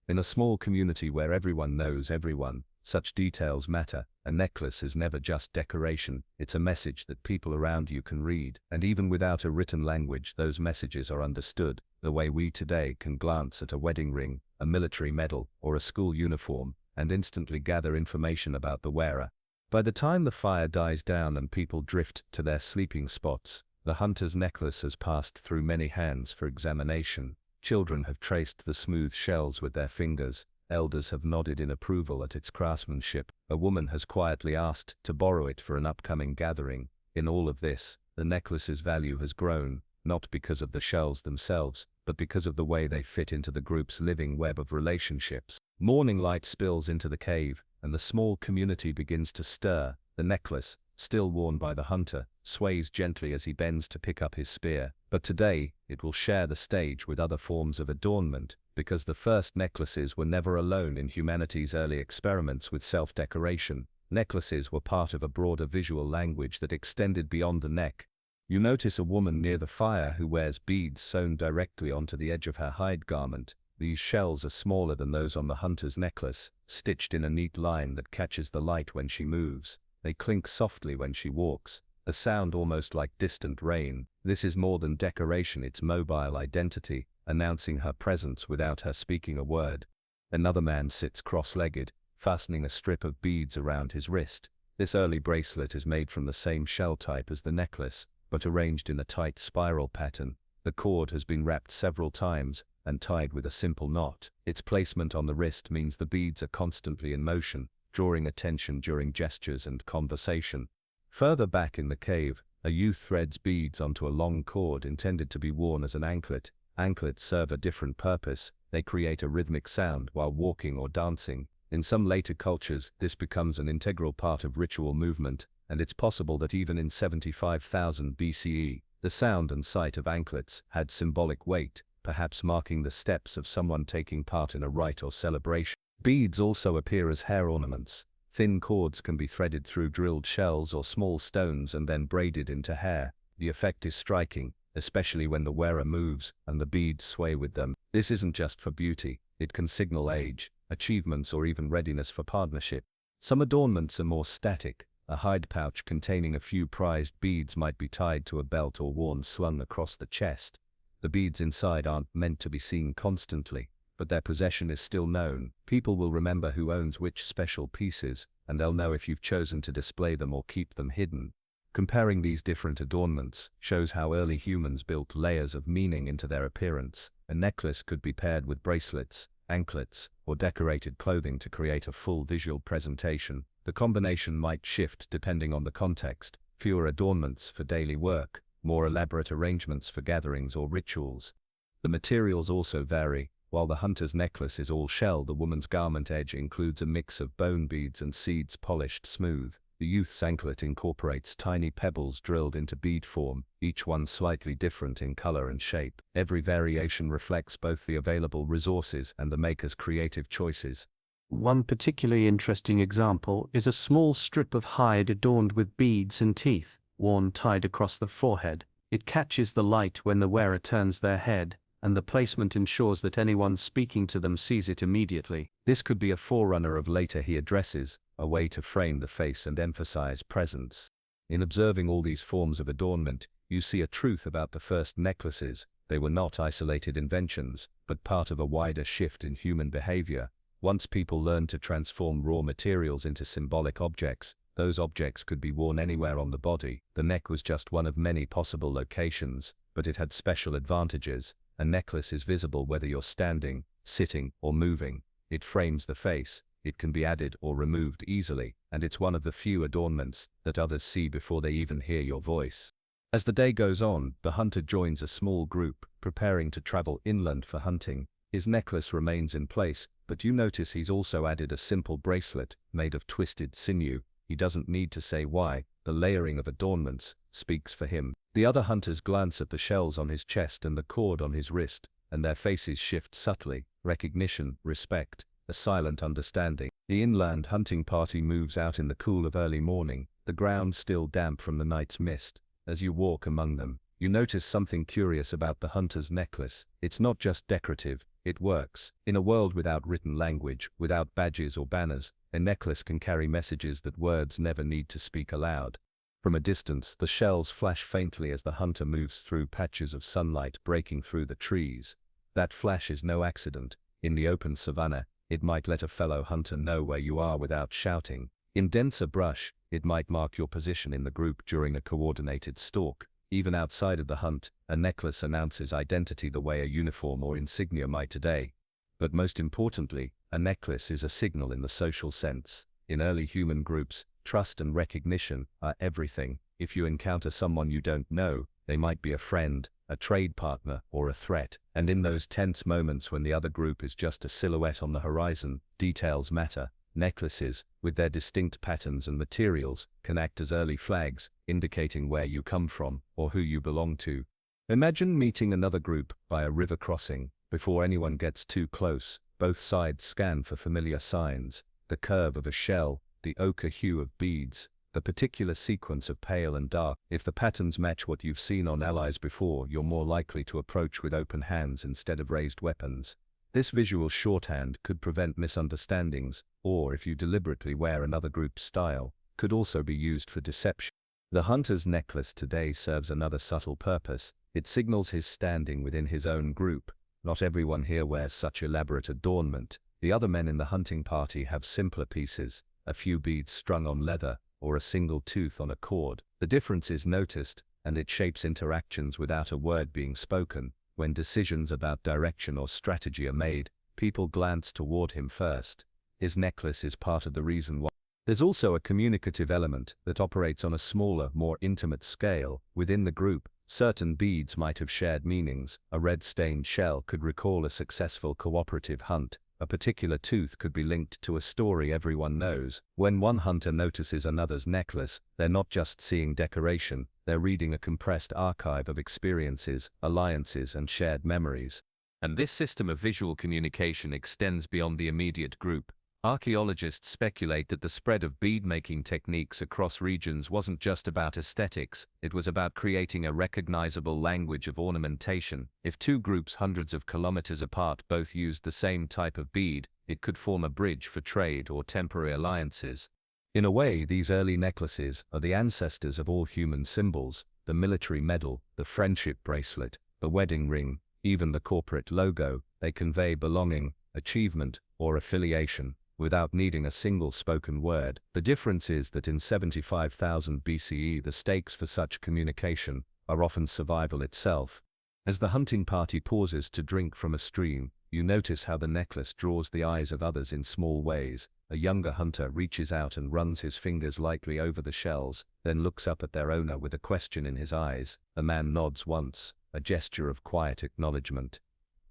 A: In a small community where everyone knows everyone, such details matter. A necklace is never just decoration, it's a message that people around you can read. And even without a written language, those messages are understood, the way we today can glance at a wedding ring, a military medal, or a school uniform, and instantly gather information about the wearer. By the time the fire dies down and people drift to their sleeping spots, the hunter's necklace has passed through many hands for examination. Children have traced the smooth shells with their fingers. Elders have nodded in approval at its craftsmanship. A woman has quietly asked to borrow it for an upcoming gathering. In all of this, the necklace's value has grown, not because of the shells themselves, but because of the way they fit into the group's living web of relationships. Morning light spills into the cave, and the small community begins to stir. The necklace, still worn by the hunter, sways gently as he bends to pick up his spear. But today, it will share the stage with other forms of adornment, because the first necklaces were never alone in humanity's early experiments with self-decoration. Necklaces were part of a broader visual language that extended beyond the neck. You notice a woman near the fire who wears beads sewn directly onto the edge of her hide garment. These shells are smaller than those on the hunter's necklace, stitched in a neat line that catches the light when she moves. They clink softly when she walks, a sound almost like distant rain. This is more than decoration, it's mobile identity, announcing her presence without her speaking a word. Another man sits cross-legged, fastening a strip of beads around his wrist. This early bracelet is made from the same shell type as the necklace, but arranged in a tight spiral pattern. The cord has been wrapped several times, and tied with a simple knot. Its placement on the wrist means the beads are constantly in motion, drawing attention during gestures and conversation. Further back in the cave, a youth threads beads onto a long cord intended to be worn as an anklet. Anklets serve a different purpose. They create a rhythmic sound while walking or dancing. In some later cultures, this becomes an integral part of ritual movement, and it's possible that even in 75,000 BCE, the sound and sight of anklets had symbolic weight, perhaps marking the steps of someone taking part in a rite or celebration. Beads also appear as hair ornaments. Thin cords can be threaded through drilled shells or small stones and then braided into hair. The effect is striking, especially when the wearer moves and the beads sway with them. This isn't just for beauty, it can signal age, achievements, or even readiness for partnership. Some adornments are more static. A hide pouch containing a few prized beads might be tied to a belt or worn slung across the chest. The beads inside aren't meant to be seen constantly, but their possession is still known. People will remember who owns which special pieces, and they'll know if you've chosen to display them or keep them hidden. Comparing these different adornments shows how early humans built layers of meaning into their appearance. A necklace could be paired with bracelets, anklets, or decorated clothing to create a full visual presentation. The combination might shift depending on the context: fewer adornments for daily work, more elaborate arrangements for gatherings or rituals. The materials also vary. While the hunter's necklace is all shell, the woman's garment edge includes a mix of bone beads and seeds polished smooth. The youth's anklet incorporates tiny pebbles drilled into bead form, each one slightly different in color and shape. Every variation reflects both the available resources and the maker's creative choices.
C: One particularly interesting example is a small strip of hide adorned with beads and teeth, worn tied across the forehead. It catches the light when the wearer turns their head, and the placement ensures that anyone speaking to them sees it immediately.
A: This could be a forerunner of later headdresses, a way to frame the face and emphasize presence. In observing all these forms of adornment, you see a truth about the first necklaces. They were not isolated inventions, but part of a wider shift in human behavior. Once people learned to transform raw materials into symbolic objects, those objects could be worn anywhere on the body. The neck was just one of many possible locations, but it had special advantages. A necklace is visible whether you're standing, sitting, or moving. It frames the face. It can be added or removed easily, and it's one of the few adornments that others see before they even hear your voice. As the day goes on, the hunter joins a small group, preparing to travel inland for hunting. His necklace remains in place, but you notice he's also added a simple bracelet made of twisted sinew. He doesn't need to say why. The layering of adornments speaks for him. The other hunters glance at the shells on his chest and the cord on his wrist, and their faces shift subtly. Recognition, respect, a silent understanding. The inland hunting party moves out in the cool of early morning, the ground still damp from the night's mist. As you walk among them, you notice something curious about the hunter's necklace. It's not just decorative, it works. In a world without written language, without badges or banners, a necklace can carry messages that words never need to speak aloud. From a distance, the shells flash faintly as the hunter moves through patches of sunlight breaking through the trees. That flash is no accident. In the open savanna, it might let a fellow hunter know where you are without shouting. In denser brush, it might mark your position in the group during a coordinated stalk. Even outside of the hunt, a necklace announces identity the way a uniform or insignia might today. But most importantly, a necklace is a signal in the social sense. In early human groups, trust and recognition are everything. If you encounter someone you don't know, they might be a friend, a trade partner, or a threat. And in those tense moments when the other group is just a silhouette on the horizon, details matter. Necklaces, with their distinct patterns and materials, can act as early flags, indicating where you come from or who you belong to. Imagine meeting another group by a river crossing. Before anyone gets too close, both sides scan for familiar signs: the curve of a shell, the ochre hue of beads, the particular sequence of pale and dark. If the patterns match what you've seen on allies before, you're more likely to approach with open hands instead of raised weapons. This visual shorthand could prevent misunderstandings, or if you deliberately wear another group's style, could also be used for deception. The hunter's necklace today serves another subtle purpose. It signals his standing within his own group. Not everyone here wears such elaborate adornment. The other men in the hunting party have simpler pieces, a few beads strung on leather, or a single tooth on a cord. The difference is noticed, and it shapes interactions without a word being spoken. when decisions about direction or strategy are made, people glance toward him first. His necklace is part of the reason why. There's also a communicative element that operates on a smaller, more intimate scale. Within the group, certain beads might have shared meanings. A red-stained shell could recall a successful cooperative hunt. A particular tooth could be linked to a story everyone knows. When one hunter notices another's necklace, they're not just seeing decoration, they're reading a compressed archive of experiences, alliances, and shared memories.
B: And this system of visual communication extends beyond the immediate group. Archaeologists speculate that the spread of bead-making techniques across regions wasn't just about aesthetics, it was about creating a recognizable language of ornamentation. If two groups hundreds of kilometers apart both used the same type of bead, it could form a bridge for trade or temporary alliances.
A: In a way, these early necklaces are the ancestors of all human symbols: the military medal, the friendship bracelet, the wedding ring, even the corporate logo. They convey belonging, achievement, or affiliation, without needing a single spoken word. The difference is that in 75,000 BCE the stakes for such communication are often survival itself. As the hunting party pauses to drink from a stream, you notice how the necklace draws the eyes of others in small ways. A younger hunter reaches out and runs his fingers lightly over the shells, then looks up at their owner with a question in his eyes. The man nods once, a gesture of quiet acknowledgement.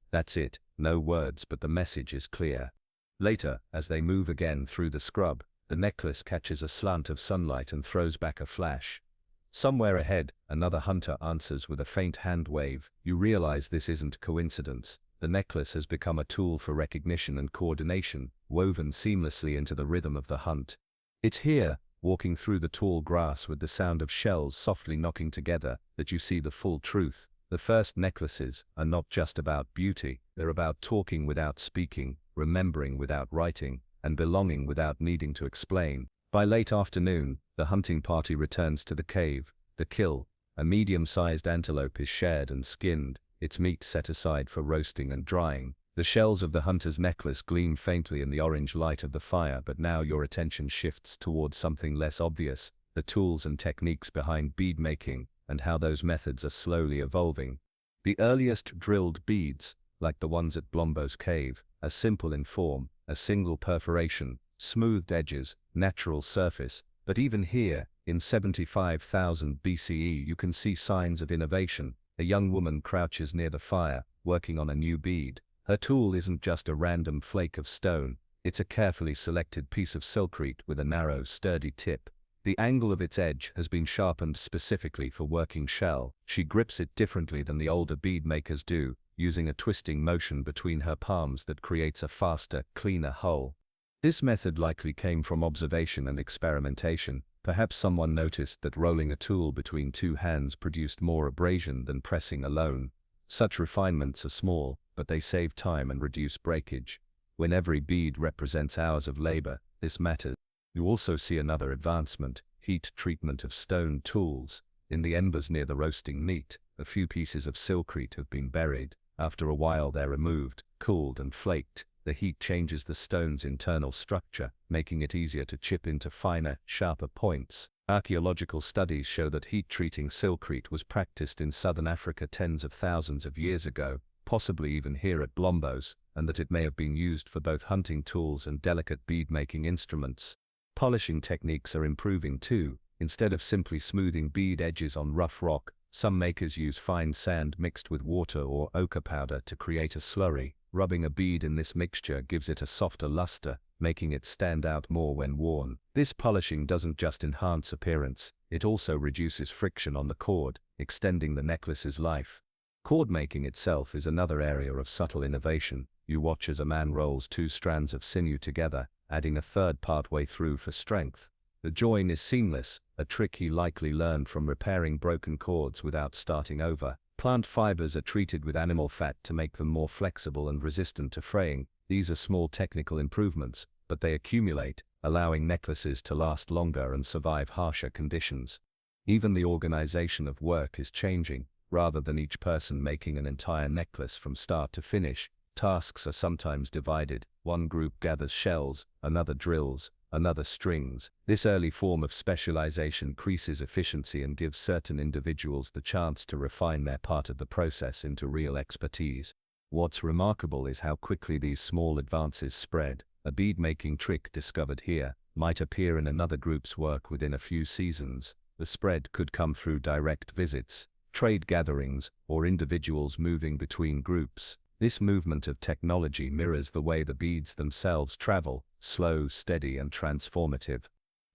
A: That's it, no words, but the message is clear. Later, as they move again through the scrub, the necklace catches a slant of sunlight and throws back a flash. Somewhere ahead, another hunter answers with a faint hand wave. You realize this isn't coincidence. The necklace has become a tool for recognition and coordination, woven seamlessly into the rhythm of the hunt. It's here, walking through the tall grass with the sound of shells softly knocking together, that you see the full truth. The first necklaces are not just about beauty, they're about talking without speaking, remembering without writing, and belonging without needing to explain. By late afternoon, the hunting party returns to the cave. The kill, a medium-sized antelope, is shared and skinned, its meat set aside for roasting and drying. The shells of the hunter's necklace gleam faintly in the orange light of the fire, but now your attention shifts towards something less obvious: the tools and techniques behind bead making, and how those methods are slowly evolving. The earliest drilled beads, like the ones at Blombo's cave, are simple in form: a single perforation, smoothed edges, natural surface. But even here, in 75,000 BCE, you can see signs of innovation. A young woman crouches near the fire, working on a new bead. Her tool isn't just a random flake of stone, it's a carefully selected piece of silkreed with a narrow, sturdy tip. The angle of its edge has been sharpened specifically for working shell. She grips it differently than the older bead makers do, using a twisting motion between her palms that creates a faster, cleaner hull. This method likely came from observation and experimentation. Perhaps someone noticed that rolling a tool between two hands produced more abrasion than pressing alone. Such refinements are small, but they save time and reduce breakage. When every bead represents hours of labor, this matters. You also see another advancement: heat treatment of stone tools. In the embers near the roasting meat, a few pieces of silkreed have been buried. After a while they're removed, cooled and flaked. The heat changes the stone's internal structure, making it easier to chip into finer, sharper points. Archaeological studies show that heat-treating silkreed was practiced in southern Africa tens of thousands of years ago, possibly even here at Blombos, and that it may have been used for both hunting tools and delicate bead-making instruments. Polishing techniques are improving too. Instead of simply smoothing bead edges on rough rock, some makers use fine sand mixed with water or ochre powder to create a slurry. Rubbing a bead in this mixture gives it a softer luster, making it stand out more when worn. This polishing doesn't just enhance appearance, it also reduces friction on the cord, extending the necklace's life. Cord making itself is another area of subtle innovation. You watch as a man rolls two strands of sinew together, adding a third partway through for strength. The join is seamless, a trick he likely learned from repairing broken cords without starting over. Plant fibers are treated with animal fat to make them more flexible and resistant to fraying. These are small technical improvements, but they accumulate, allowing necklaces to last longer and survive harsher conditions. Even the organization of work is changing. Rather than each person making an entire necklace from start to finish, tasks are sometimes divided. One group gathers shells, another drills, another strings. This early form of specialization increases efficiency and gives certain individuals the chance to refine their part of the process into real expertise. What's remarkable is how quickly these small advances spread. A bead-making trick discovered here might appear in another group's work within a few seasons. The spread could come through direct visits, trade gatherings, or individuals moving between groups. This movement of technology mirrors the way the beads themselves travel, slow, steady, and transformative.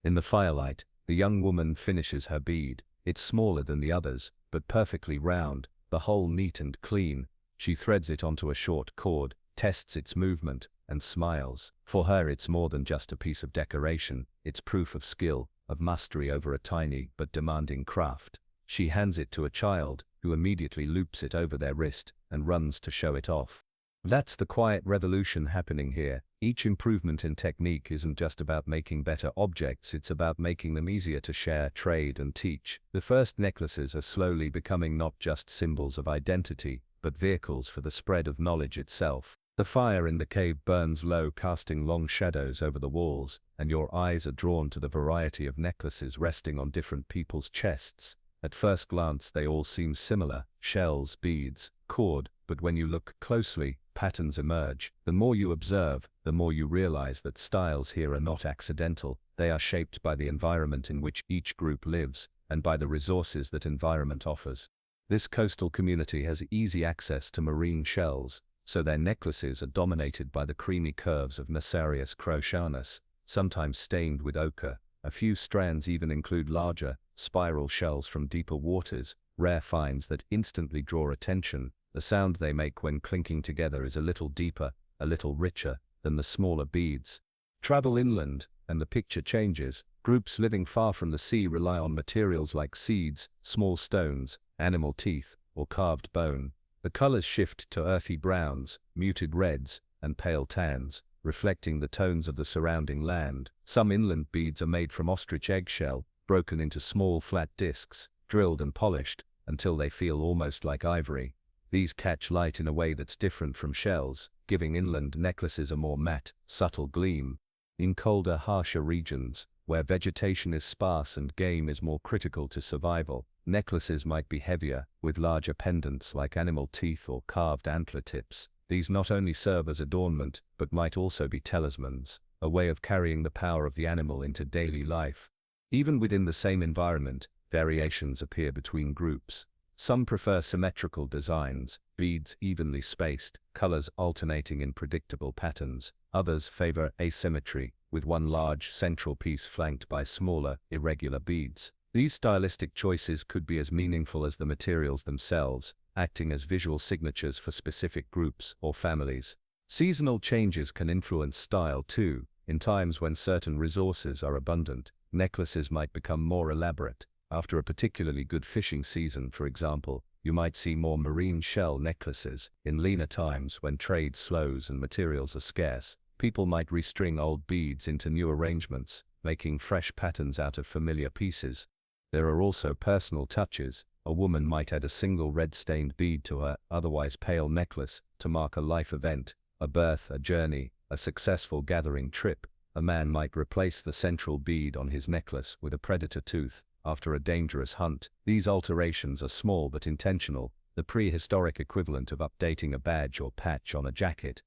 A: In the firelight, the young woman finishes her bead. It's smaller than the others, but perfectly round, the hole neat and clean. She threads it onto a short cord, tests its movement, and smiles. For her, it's more than just a piece of decoration. It's proof of skill, of mastery over a tiny but demanding craft. She hands it to a child, who immediately loops it over their wrist and runs to show it off. That's the quiet revolution happening here. Each improvement in technique isn't just about making better objects, it's about making them easier to share, trade, and teach. The first necklaces are slowly becoming not just symbols of identity, but vehicles for the spread of knowledge itself. The fire in the cave burns low, casting long shadows over the walls, and your eyes are drawn to the variety of necklaces resting on different people's chests. At first glance, they all seem similar: shells, beads, cord, but when you look closely, patterns emerge. The more you observe, the more you realize that styles here are not accidental. They are shaped by the environment in which each group lives, and by the resources that environment offers. This coastal community has easy access to marine shells, so their necklaces are dominated by the creamy curves of Nacerius crochanus, sometimes stained with ochre. A few strands even include larger, spiral shells from deeper waters, rare finds that instantly draw attention. The sound they make when clinking together is a little deeper, a little richer, than the smaller beads. Travel inland, and the picture changes. Groups living far from the sea rely on materials like seeds, small stones, animal teeth, or carved bone. The colors shift to earthy browns, muted reds, and pale tans, reflecting the tones of the surrounding land. Some inland beads are made from ostrich eggshell, broken into small flat discs, drilled and polished, until they feel almost like ivory. These catch light in a way that's different from shells, giving inland necklaces a more matte, subtle gleam. In colder, harsher regions, where vegetation is sparse and game is more critical to survival, necklaces might be heavier, with larger pendants like animal teeth or carved antler tips. These not only serve as adornment, but might also be talismans, a way of carrying the power of the animal into daily life. Even within the same environment, variations appear between groups. Some prefer symmetrical designs, beads evenly spaced, colors alternating in predictable patterns. Others favor asymmetry, with one large central piece flanked by smaller, irregular beads. These stylistic choices could be as meaningful as the materials themselves, acting as visual signatures for specific groups or families. Seasonal changes can influence style too. In times when certain resources are abundant, necklaces might become more elaborate. After a particularly good fishing season, for example, you might see more marine shell necklaces. In leaner times, when trade slows and materials are scarce, people might restring old beads into new arrangements, making fresh patterns out of familiar pieces. There are also personal touches. A woman might add a single red-stained bead to her otherwise pale necklace to mark a life event, a birth, a journey, a successful gathering trip. A man might replace the central bead on his necklace with a predator tooth after a dangerous hunt. These alterations are small but intentional, the prehistoric equivalent of updating a badge or patch on a jacket.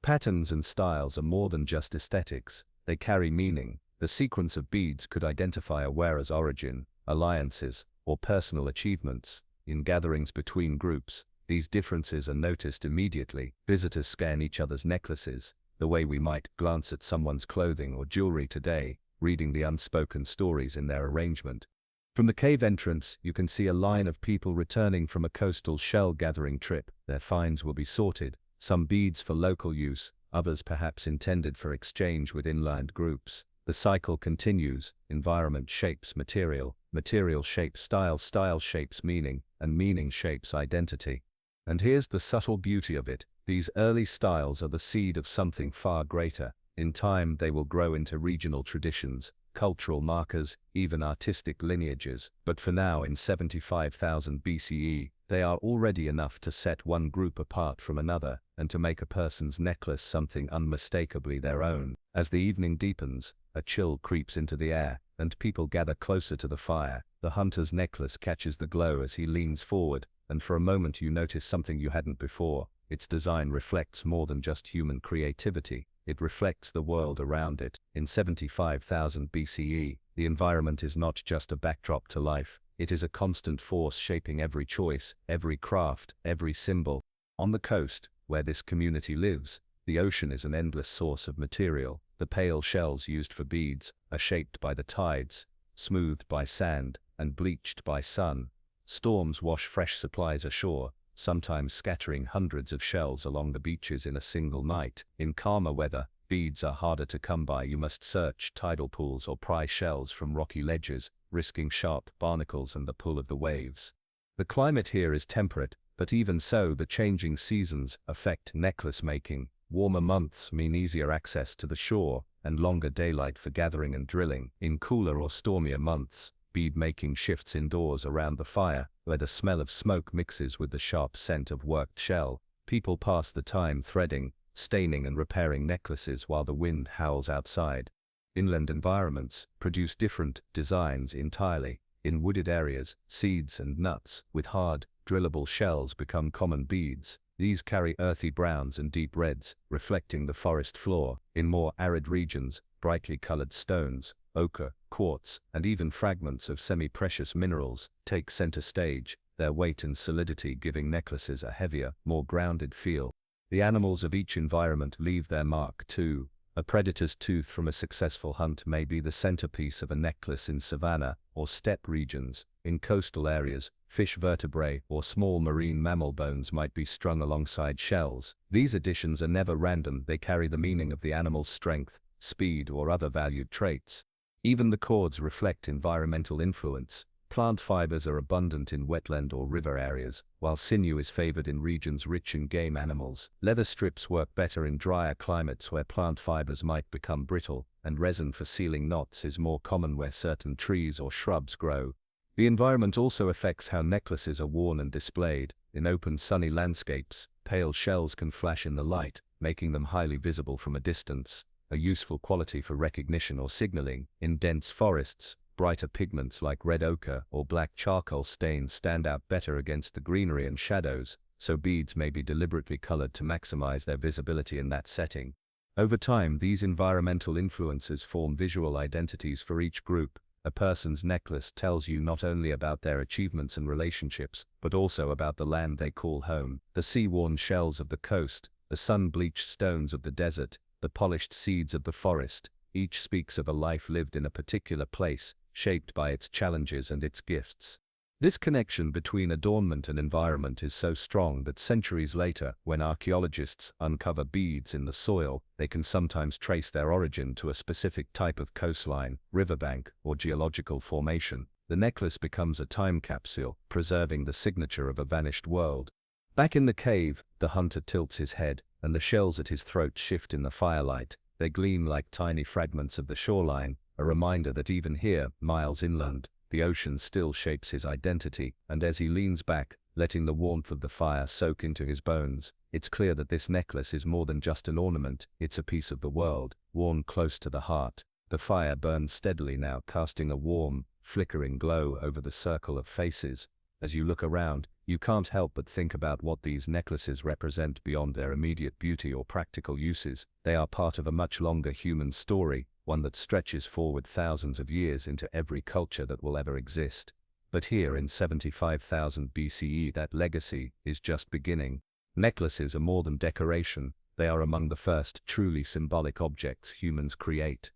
A: Patterns and styles are more than just aesthetics, they carry meaning. The sequence of beads could identify a wearer's origin, alliances, or personal achievements. In gatherings between groups, these differences are noticed immediately. Visitors scan each other's necklaces, the way we might glance at someone's clothing or jewelry today, reading the unspoken stories in their arrangement. From the cave entrance, you can see a line of people returning from a coastal shell gathering trip. Their finds will be sorted, some beads for local use, others perhaps intended for exchange with inland groups. The cycle continues. Environment shapes material, material shapes style, style shapes meaning, and meaning shapes identity. And here's the subtle beauty of it: these early styles are the seed of something far greater. In time, they will grow into regional traditions, cultural markers, even artistic lineages. But for now, in 75,000 BCE, They are already enough to set one group apart from another, and to make a person's necklace something unmistakably their own. As the evening deepens, a chill creeps into the air, and people gather closer to the fire. The hunter's necklace catches the glow as he leans forward, and for a moment you notice something you hadn't before. Its design reflects more than just human creativity. It reflects the world around it. In 75,000 BCE, the environment is not just a backdrop to life. It is a constant force shaping every choice, every craft, every symbol. On the coast, where this community lives, the ocean is an endless source of material. The pale shells used for beads are shaped by the tides, smoothed by sand, and bleached by sun. Storms wash fresh supplies ashore, sometimes scattering hundreds of shells along the beaches in a single night. In calmer weather, beads are harder to come by. You must search tidal pools or pry shells from rocky ledges, risking sharp barnacles and the pull of the waves. The climate here is temperate, but even so the changing seasons affect necklace making. Warmer months mean easier access to the shore, and longer daylight for gathering and drilling. In cooler or stormier months, bead making shifts indoors around the fire, where the smell of smoke mixes with the sharp scent of worked shell. People pass the time threading, staining and repairing necklaces while the wind howls outside. Inland environments produce different designs entirely. In wooded areas, seeds and nuts with hard, drillable shells become common beads. These carry earthy browns and deep reds, reflecting the forest floor. In more arid regions, brightly colored stones, ochre, quartz, and even fragments of semi-precious minerals take center stage, their weight and solidity giving necklaces a heavier, more grounded feel. The animals of each environment leave their mark too. A predator's tooth from a successful hunt may be the centerpiece of a necklace in savanna or steppe regions. In coastal areas, fish vertebrae or small marine mammal bones might be strung alongside shells. These additions are never random. They carry the meaning of the animal's strength, speed, or other valued traits. Even the cords reflect environmental influence. Plant fibers are abundant in wetland or river areas, while sinew is favored in regions rich in game animals. Leather strips work better in drier climates where plant fibers might become brittle, and resin for sealing knots is more common where certain trees or shrubs grow. The environment also affects how necklaces are worn and displayed. In open sunny landscapes, pale shells can flash in the light, making them highly visible from a distance, a useful quality for recognition or signaling. In dense forests, brighter pigments like red ochre or black charcoal stains stand out better against the greenery and shadows, so beads may be deliberately colored to maximize their visibility in that setting. Over time, these environmental influences form visual identities for each group. A person's necklace tells you not only about their achievements and relationships, but also about the land they call home. The sea-worn shells of the coast, the sun-bleached stones of the desert, the polished seeds of the forest, each speaks of a life lived in a particular place, shaped by its challenges and its gifts. This connection between adornment and environment is so strong that centuries later, when archaeologists uncover beads in the soil, they can sometimes trace their origin to a specific type of coastline, riverbank, or geological formation. The necklace becomes a time capsule, preserving the signature of a vanished world. Back in the cave, the hunter tilts his head, and the shells at his throat shift in the firelight. They gleam like tiny fragments of the shoreline, a reminder that even here, miles inland, the ocean still shapes his identity. And as he leans back, letting the warmth of the fire soak into his bones, it's clear that this necklace is more than just an ornament. It's a piece of the world, worn close to the heart. The fire burns steadily now, casting a warm, flickering glow over the circle of faces. As you look around, you can't help but think about what these necklaces represent beyond their immediate beauty or practical uses. They are part of a much longer human story, one that stretches forward thousands of years into every culture that will ever exist. But here in 75,000 BCE, that legacy is just beginning. Necklaces are more than decoration. They are among the first truly symbolic objects humans create.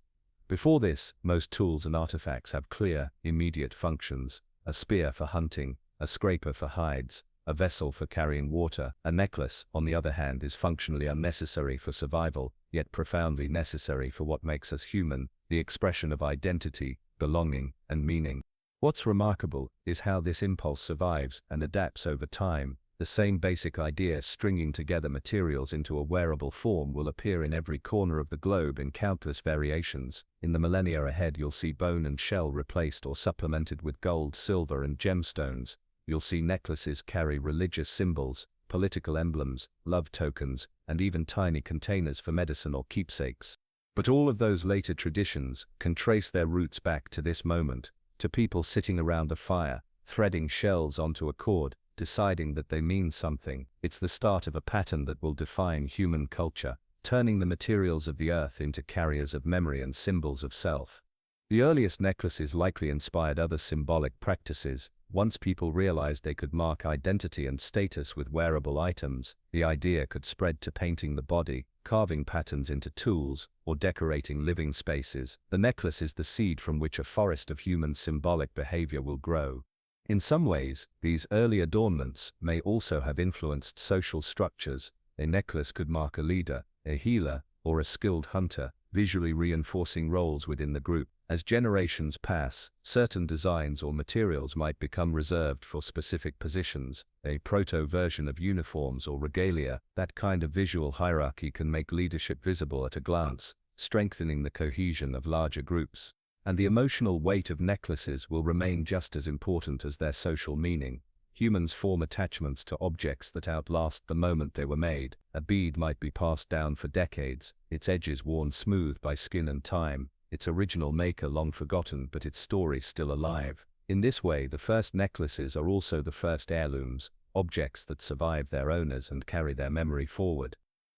A: Before this, most tools and artifacts have clear, immediate functions: a spear for hunting, a scraper for hides, a vessel for carrying water. A necklace, on the other hand, is functionally unnecessary for survival, yet profoundly necessary for what makes us human, the expression of identity, belonging, and meaning. What's remarkable is how this impulse survives and adapts over time. The same basic idea, stringing together materials into a wearable form, will appear in every corner of the globe in countless variations. In the millennia ahead, you'll see bone and shell replaced or supplemented with gold, silver, and gemstones. you'll see necklaces carry religious symbols, political emblems, love tokens, and even tiny containers for medicine or keepsakes. But all of those later traditions can trace their roots back to this moment, to people sitting around a fire, threading shells onto a cord, deciding that they mean something. It's the start of a pattern that will define human culture, turning the materials of the earth into carriers of memory and symbols of self. The earliest necklaces likely inspired other symbolic practices. Once people realized they could mark identity and status with wearable items, the idea could spread to painting the body, carving patterns into tools, or decorating living spaces. The necklace is the seed from which a forest of human symbolic behavior will grow. In some ways, these early adornments may also have influenced social structures. A necklace could mark a leader, a healer, or a skilled hunter, visually reinforcing roles within the group. As generations pass, certain designs or materials might become reserved for specific positions, a proto-version of uniforms or regalia. That kind of visual hierarchy can make leadership visible at a glance, strengthening the cohesion of larger groups. And the emotional weight of necklaces will remain just as important as their social meaning. Humans form attachments to objects that outlast the moment they were made. A bead might be passed down for decades, its edges worn smooth by skin and time, its original maker long forgotten but its story still alive. In this way, the first necklaces are also the first heirlooms, objects that survive their owners and carry their memory forward.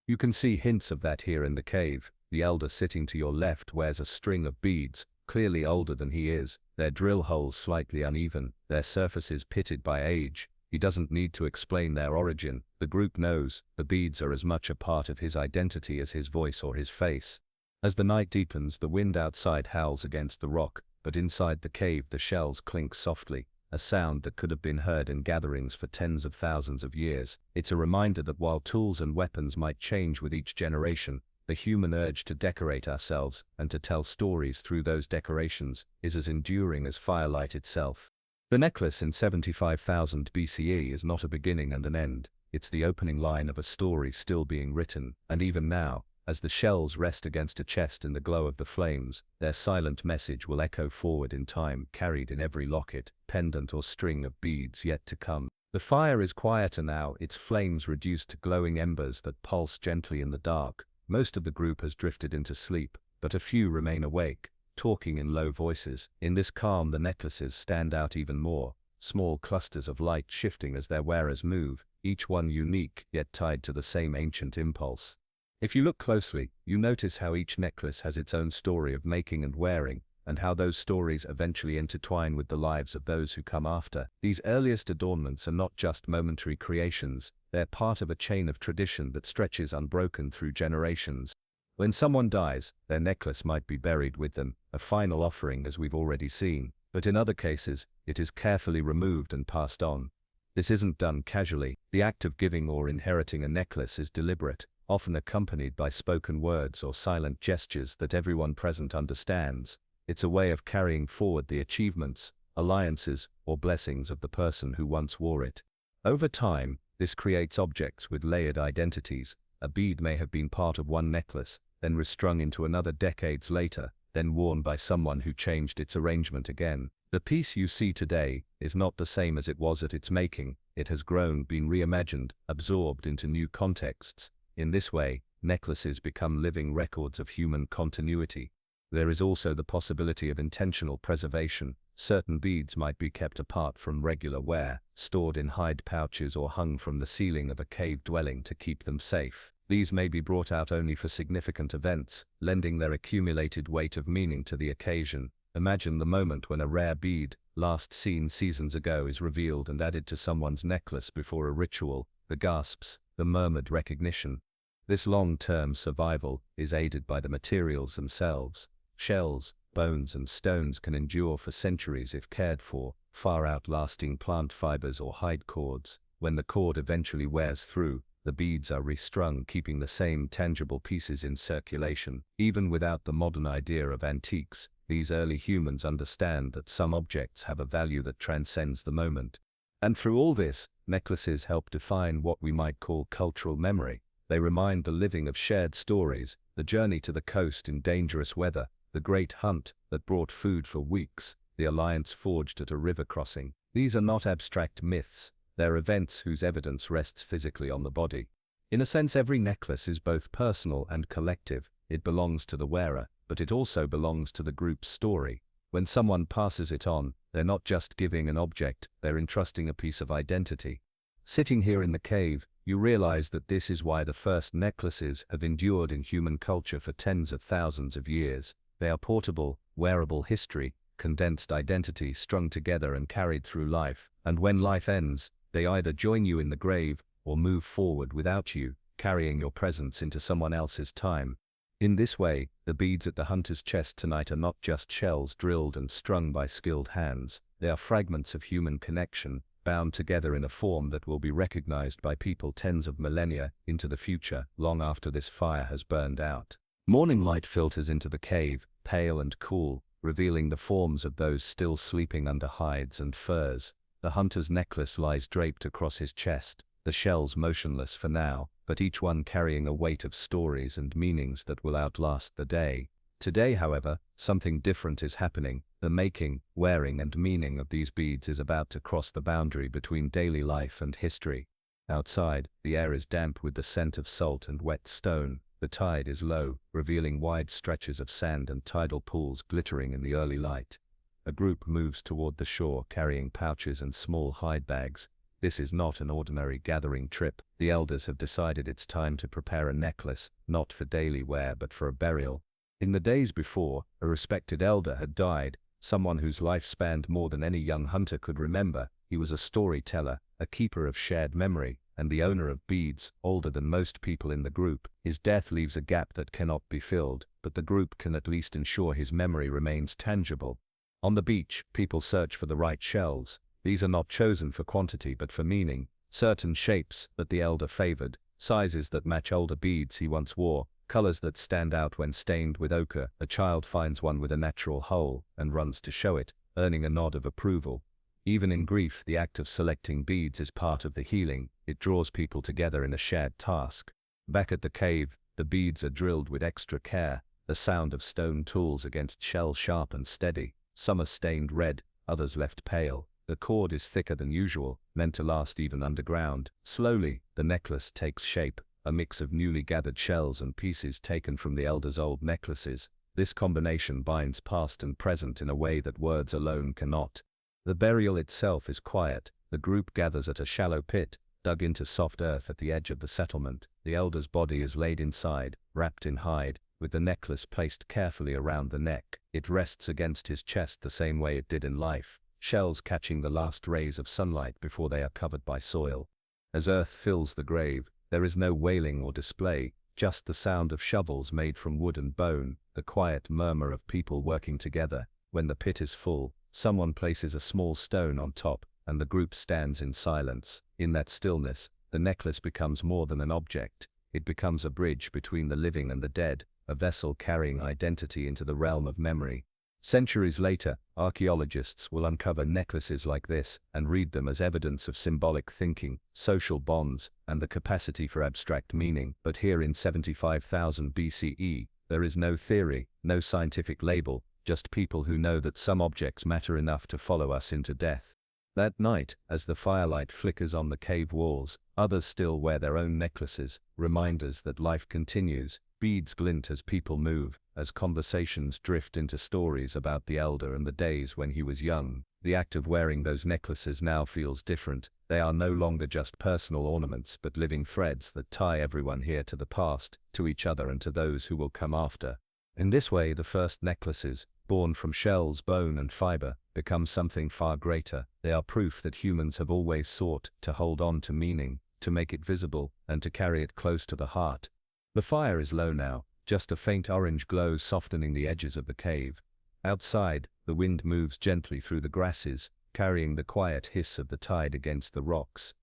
A: You can see hints of that here in the cave. The elder sitting to your left wears a string of beads, clearly older than he is, their drill holes slightly uneven, their surfaces pitted by age. He doesn't need to explain their origin. The group knows. The beads are as much a part of his identity as his voice or his face. As the night deepens, the wind outside howls against the rock, but inside the cave the shells clink softly, a sound that could have been heard in gatherings for tens of thousands of years. It's a reminder that while tools and weapons might change with each generation, the human urge to decorate ourselves and to tell stories through those decorations is as enduring as firelight itself. The necklace in 75,000 BCE is not a beginning and an end. It's the opening line of a story still being written, and even now, as the shells rest against a chest in the glow of the flames, their silent message will echo forward in time, carried in every locket, pendant or string of beads yet to come. The fire is quieter now, its flames reduced to glowing embers that pulse gently in the dark. Most of the group has drifted into sleep, but a few remain awake, talking in low voices. In this calm, the necklaces stand out even more, small clusters of light shifting as their wearers move, each one unique yet tied to the same ancient impulse. If you look closely, you notice how each necklace has its own story of making and wearing, and how those stories eventually intertwine with the lives of those who come after. These earliest adornments are not just momentary creations, they're part of a chain of tradition that stretches unbroken through generations. When someone dies, their necklace might be buried with them, a final offering as we've already seen, but in other cases, it is carefully removed and passed on. This isn't done casually. The act of giving or inheriting a necklace is deliberate, often accompanied by spoken words or silent gestures that everyone present understands. It's a way of carrying forward the achievements, alliances, or blessings of the person who once wore it. Over time, this creates objects with layered identities. A bead may have been part of one necklace, then restrung into another decades later, then worn by someone who changed its arrangement again. The piece you see today is not the same as it was at its making. It has grown, been reimagined, absorbed into new contexts. In this way, necklaces become living records of human continuity. There is also the possibility of intentional preservation. Certain beads might be kept apart from regular wear, stored in hide pouches or hung from the ceiling of a cave dwelling to keep them safe. These may be brought out only for significant events, lending their accumulated weight of meaning to the occasion. Imagine the moment when a rare bead, last seen seasons ago, is revealed and added to someone's necklace before a ritual. The gasps, the murmured recognition. This long-term survival is aided by the materials themselves. Shells, bones and stones can endure for centuries if cared for, far outlasting plant fibers or hide cords. When the cord eventually wears through, the beads are restrung, keeping the same tangible pieces in circulation. Even without the modern idea of antiques, these early humans understand that some objects have a value that transcends the moment. And through all this, necklaces help define what we might call cultural memory. They remind the living of shared stories, the journey to the coast in dangerous weather, the great hunt that brought food for weeks, the alliance forged at a river crossing. These are not abstract myths, they're events whose evidence rests physically on the body. In a sense, every necklace is both personal and collective. It belongs to the wearer, but it also belongs to the group's story. When someone passes it on, they're not just giving an object, they're entrusting a piece of identity. Sitting here in the cave, you realize that this is why the first necklaces have endured in human culture for tens of thousands of years. They are portable, wearable history, condensed identity strung together and carried through life, and when life ends, they either join you in the grave or move forward without you, carrying your presence into someone else's time. In this way, the beads at the hunter's chest tonight are not just shells drilled and strung by skilled hands, they are fragments of human connection, bound together in a form that will be recognized by people tens of millennia into the future, long after this fire has burned out. Morning light filters into the cave, pale and cool, revealing the forms of those still sleeping under hides and furs. The hunter's necklace lies draped across his chest, the shells motionless for now, but each one carrying a weight of stories and meanings that will outlast the day. Today, however, something different is happening. The making, wearing and meaning of these beads is about to cross the boundary between daily life and history. Outside, the air is damp with the scent of salt and wet stone. The tide is low, revealing wide stretches of sand and tidal pools glittering in the early light. A group moves toward the shore carrying pouches and small hide bags. This is not an ordinary gathering trip. The elders have decided it's time to prepare a necklace, not for daily wear but for a burial. In the days before, a respected elder had died, someone whose life spanned more than any young hunter could remember. He was a storyteller, a keeper of shared memory, and the owner of beads, older than most people in the group. His death leaves a gap that cannot be filled, but the group can at least ensure his memory remains tangible. On the beach, people search for the right shells. These are not chosen for quantity but for meaning. Certain shapes that the elder favored, sizes that match older beads he once wore, colors that stand out when stained with ochre. A child finds one with a natural hole and runs to show it, earning a nod of approval. Even in grief, the act of selecting beads is part of the healing. It draws people together in a shared task. Back at the cave, the beads are drilled with extra care, the sound of stone tools against shell sharp and steady. Some are stained red, others left pale. The cord is thicker than usual, meant to last even underground. Slowly, the necklace takes shape, a mix of newly gathered shells and pieces taken from the elder's old necklaces. This combination binds past and present in a way that words alone cannot. The burial itself is quiet. The group gathers at a shallow pit, dug into soft earth at the edge of the settlement. The elder's body is laid inside, wrapped in hide, with the necklace placed carefully around the neck. It rests against his chest the same way it did in life, shells catching the last rays of sunlight before they are covered by soil. As earth fills the grave, there is no wailing or display, just the sound of shovels made from wood and bone, the quiet murmur of people working together. When the pit is full, someone places a small stone on top, and the group stands in silence. In that stillness, the necklace becomes more than an object. It becomes a bridge between the living and the dead, a vessel carrying identity into the realm of memory. Centuries later, archaeologists will uncover necklaces like this and read them as evidence of symbolic thinking, social bonds, and the capacity for abstract meaning. But here in 75,000 BCE, there is no theory, no scientific label, just people who know that some objects matter enough to follow us into death. That night, as the firelight flickers on the cave walls, others still wear their own necklaces, reminders that life continues. Beads glint as people move, as conversations drift into stories about the elder and the days when he was young. The act of wearing those necklaces now feels different. They are no longer just personal ornaments but living threads that tie everyone here to the past, to each other and to those who will come after. In this way, the first necklaces, born from shells, bone and fiber, become something far greater. They are proof that humans have always sought to hold on to meaning, to make it visible, and to carry it close to the heart. The fire is low now, just a faint orange glow softening the edges of the cave. Outside, the wind moves gently through the grasses, carrying the quiet hiss of the tide against the rocks.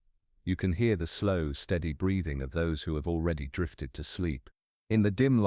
A: You can hear the slow, steady breathing of those who have already drifted to sleep. In the dim light,